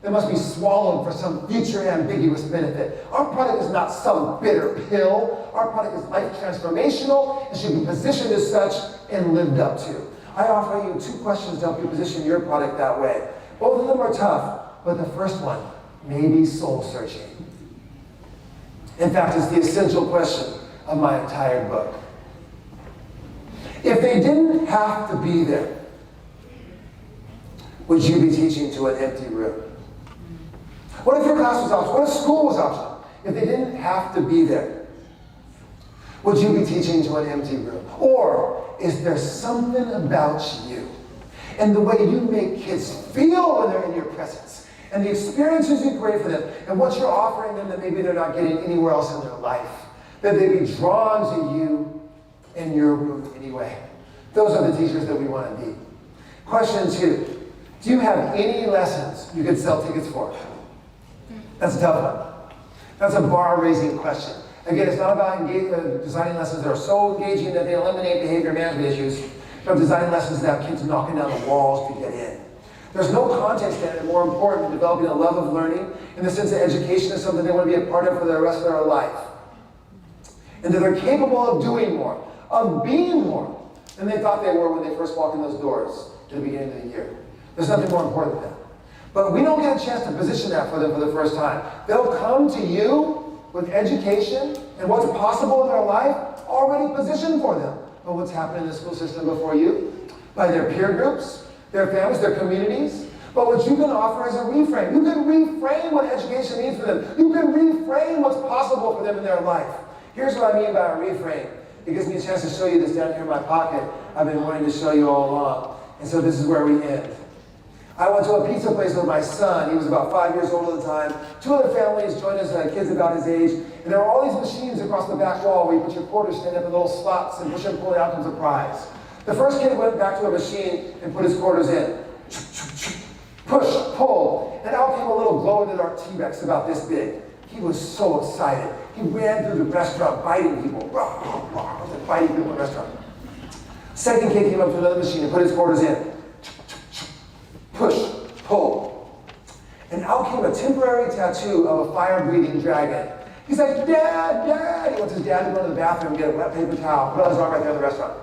that must be swallowed for some future ambiguous benefit. Our product is not some bitter pill. Our product is life transformational and should be positioned as such and lived up to. I offer you 2 questions to help you position your product that way. Both of them are tough, but the first one may be soul-searching. In fact, it's the essential question of my entire book. If they didn't have to be there, would you be teaching to an empty room? What if your class was optional? What if school was optional? If they didn't have to be there, would you be teaching to an empty room? Or is there something about you and the way you make kids feel when they're in your presence and the experiences you create for them and what you're offering them that maybe they're not getting anywhere else in their life, that they be drawn to you in your room anyway? Those are the teachers that we want to be. Question 2, do you have any lessons you could sell tickets for? That's a tough one. That's a bar-raising question. Again, it's not about designing lessons that are so engaging that they eliminate behavior management issues. I've designed lessons that have kids knocking down the walls to get in. There's no content standard more important than developing a love of learning in the sense that education is something they want to be a part of for the rest of their life. And that they're capable of doing more, of being more than they thought they were when they first walked in those doors at the beginning of the year. There's nothing more important than that. But we don't get a chance to position that for them for the first time. They'll come to you with education and what's possible in their life already positioned for them. But what's happening in the school system before you? By their peer groups, their families, their communities. But what you can offer is a reframe. You can reframe what education means for them. You can reframe what's possible for them in their life. Here's what I mean by a reframe. It gives me a chance to show you this down here in my pocket. I've been wanting to show you all along. And so this is where we end. I went to a pizza place with my son. He was about 5 years old at the time. 2 other families joined us, kids about his age. And there were all these machines across the back wall where you put your quarters, stand up in little slots, and push and pull, and out comes a prize. The first kid went back to a machine and put his quarters in. Push, pull, and out came a little glow-in-the-dark T-Rex about this big. He was so excited. He ran through the restaurant biting people. Biting people in the restaurant. Second kid came up to another machine and put his quarters in. Push, pull. And out came a temporary tattoo of a fire-breathing dragon. He's like, Dad, Dad! He wants his dad to go to the bathroom and get a wet paper towel, put on his arm right there in the restaurant.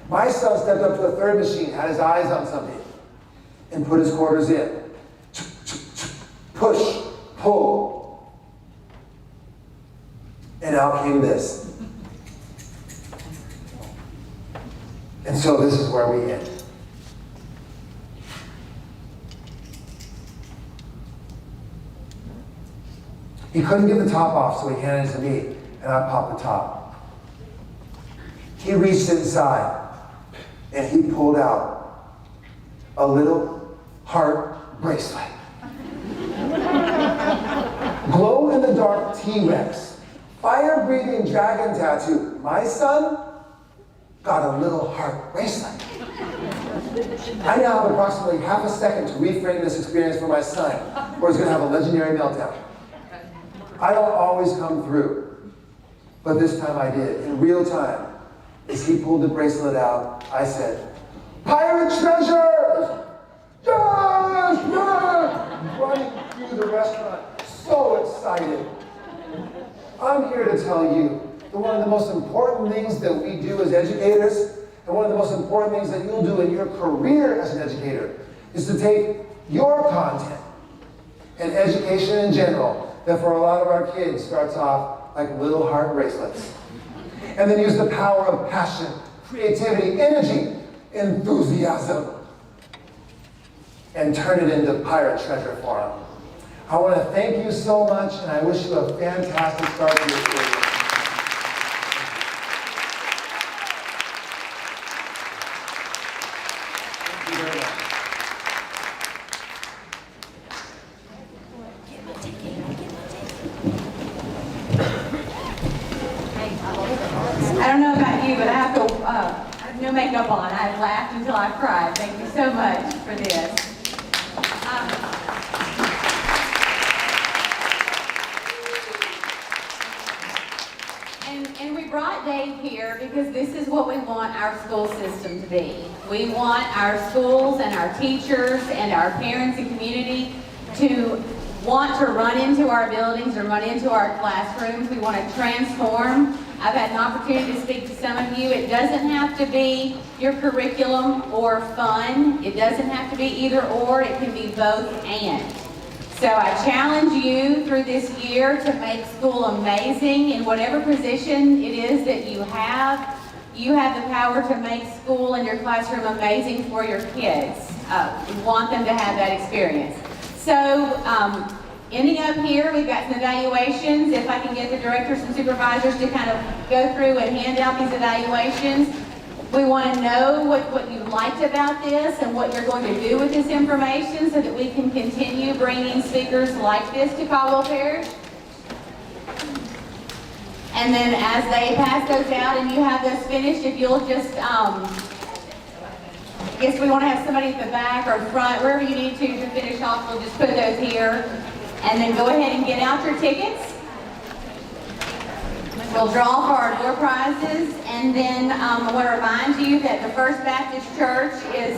My son stepped up to a third machine, had his eyes on something, and put his quarters in. Push, pull. And out came this. And so this is where we end. He couldn't get the top off, so he handed it to me, and I popped the top. He reached inside, and he pulled out a little heart bracelet. Glow-in-the-dark T-Rex, fire-breathing dragon tattoo. My son got a little heart bracelet. I now have approximately half a second to reframe this experience for my son, or he's going to have a legendary meltdown. I don't always come through, but this time I did. In real time, as he pulled the bracelet out, I said, "Pirate treasure! Yes! Yes!" Running through the restaurant, so excited. I'm here to tell you that one of the most important things that we do as educators, and one of the most important things that you'll do in your career as an educator, is to take your content and education in general, that for a lot of our kids starts off like little heart bracelets. And then use the power of passion, creativity, energy, enthusiasm, and turn it into pirate treasure for them. I want to thank you so much, and I wish you a fantastic start to your career. Thank you very much. I don't know about you, but I have no makeup on. I laughed until I cried. Thank you so much for this. And we brought Dave here because this is what we want our school system to be. We want our schools and our teachers and our parents and community to want to run into our buildings or run into our classrooms. We want to transform. I've had an opportunity to speak to some of you. It doesn't have to be your curriculum or fun. It doesn't have to be either or. It can be both and. So I challenge you through this year to make school amazing in whatever position it is that you have. You have the power to make school and your classroom amazing for your kids. We want them to have that experience. So ending up here, we've got some evaluations. If I can get the directors and supervisors to kind of go through and hand out these evaluations. We want to know what you liked about this and what you're going to do with this information so that we can continue bringing speakers like this to Caldwell Parish. And then as they pass those out and you have those finished, if you'll just, I guess we want to have somebody at the back or front, wherever you need to finish off, we'll just put those here. And then go ahead and get out your tickets. Go We'll draw for our door prizes, and then I want to remind you that the First Baptist Church is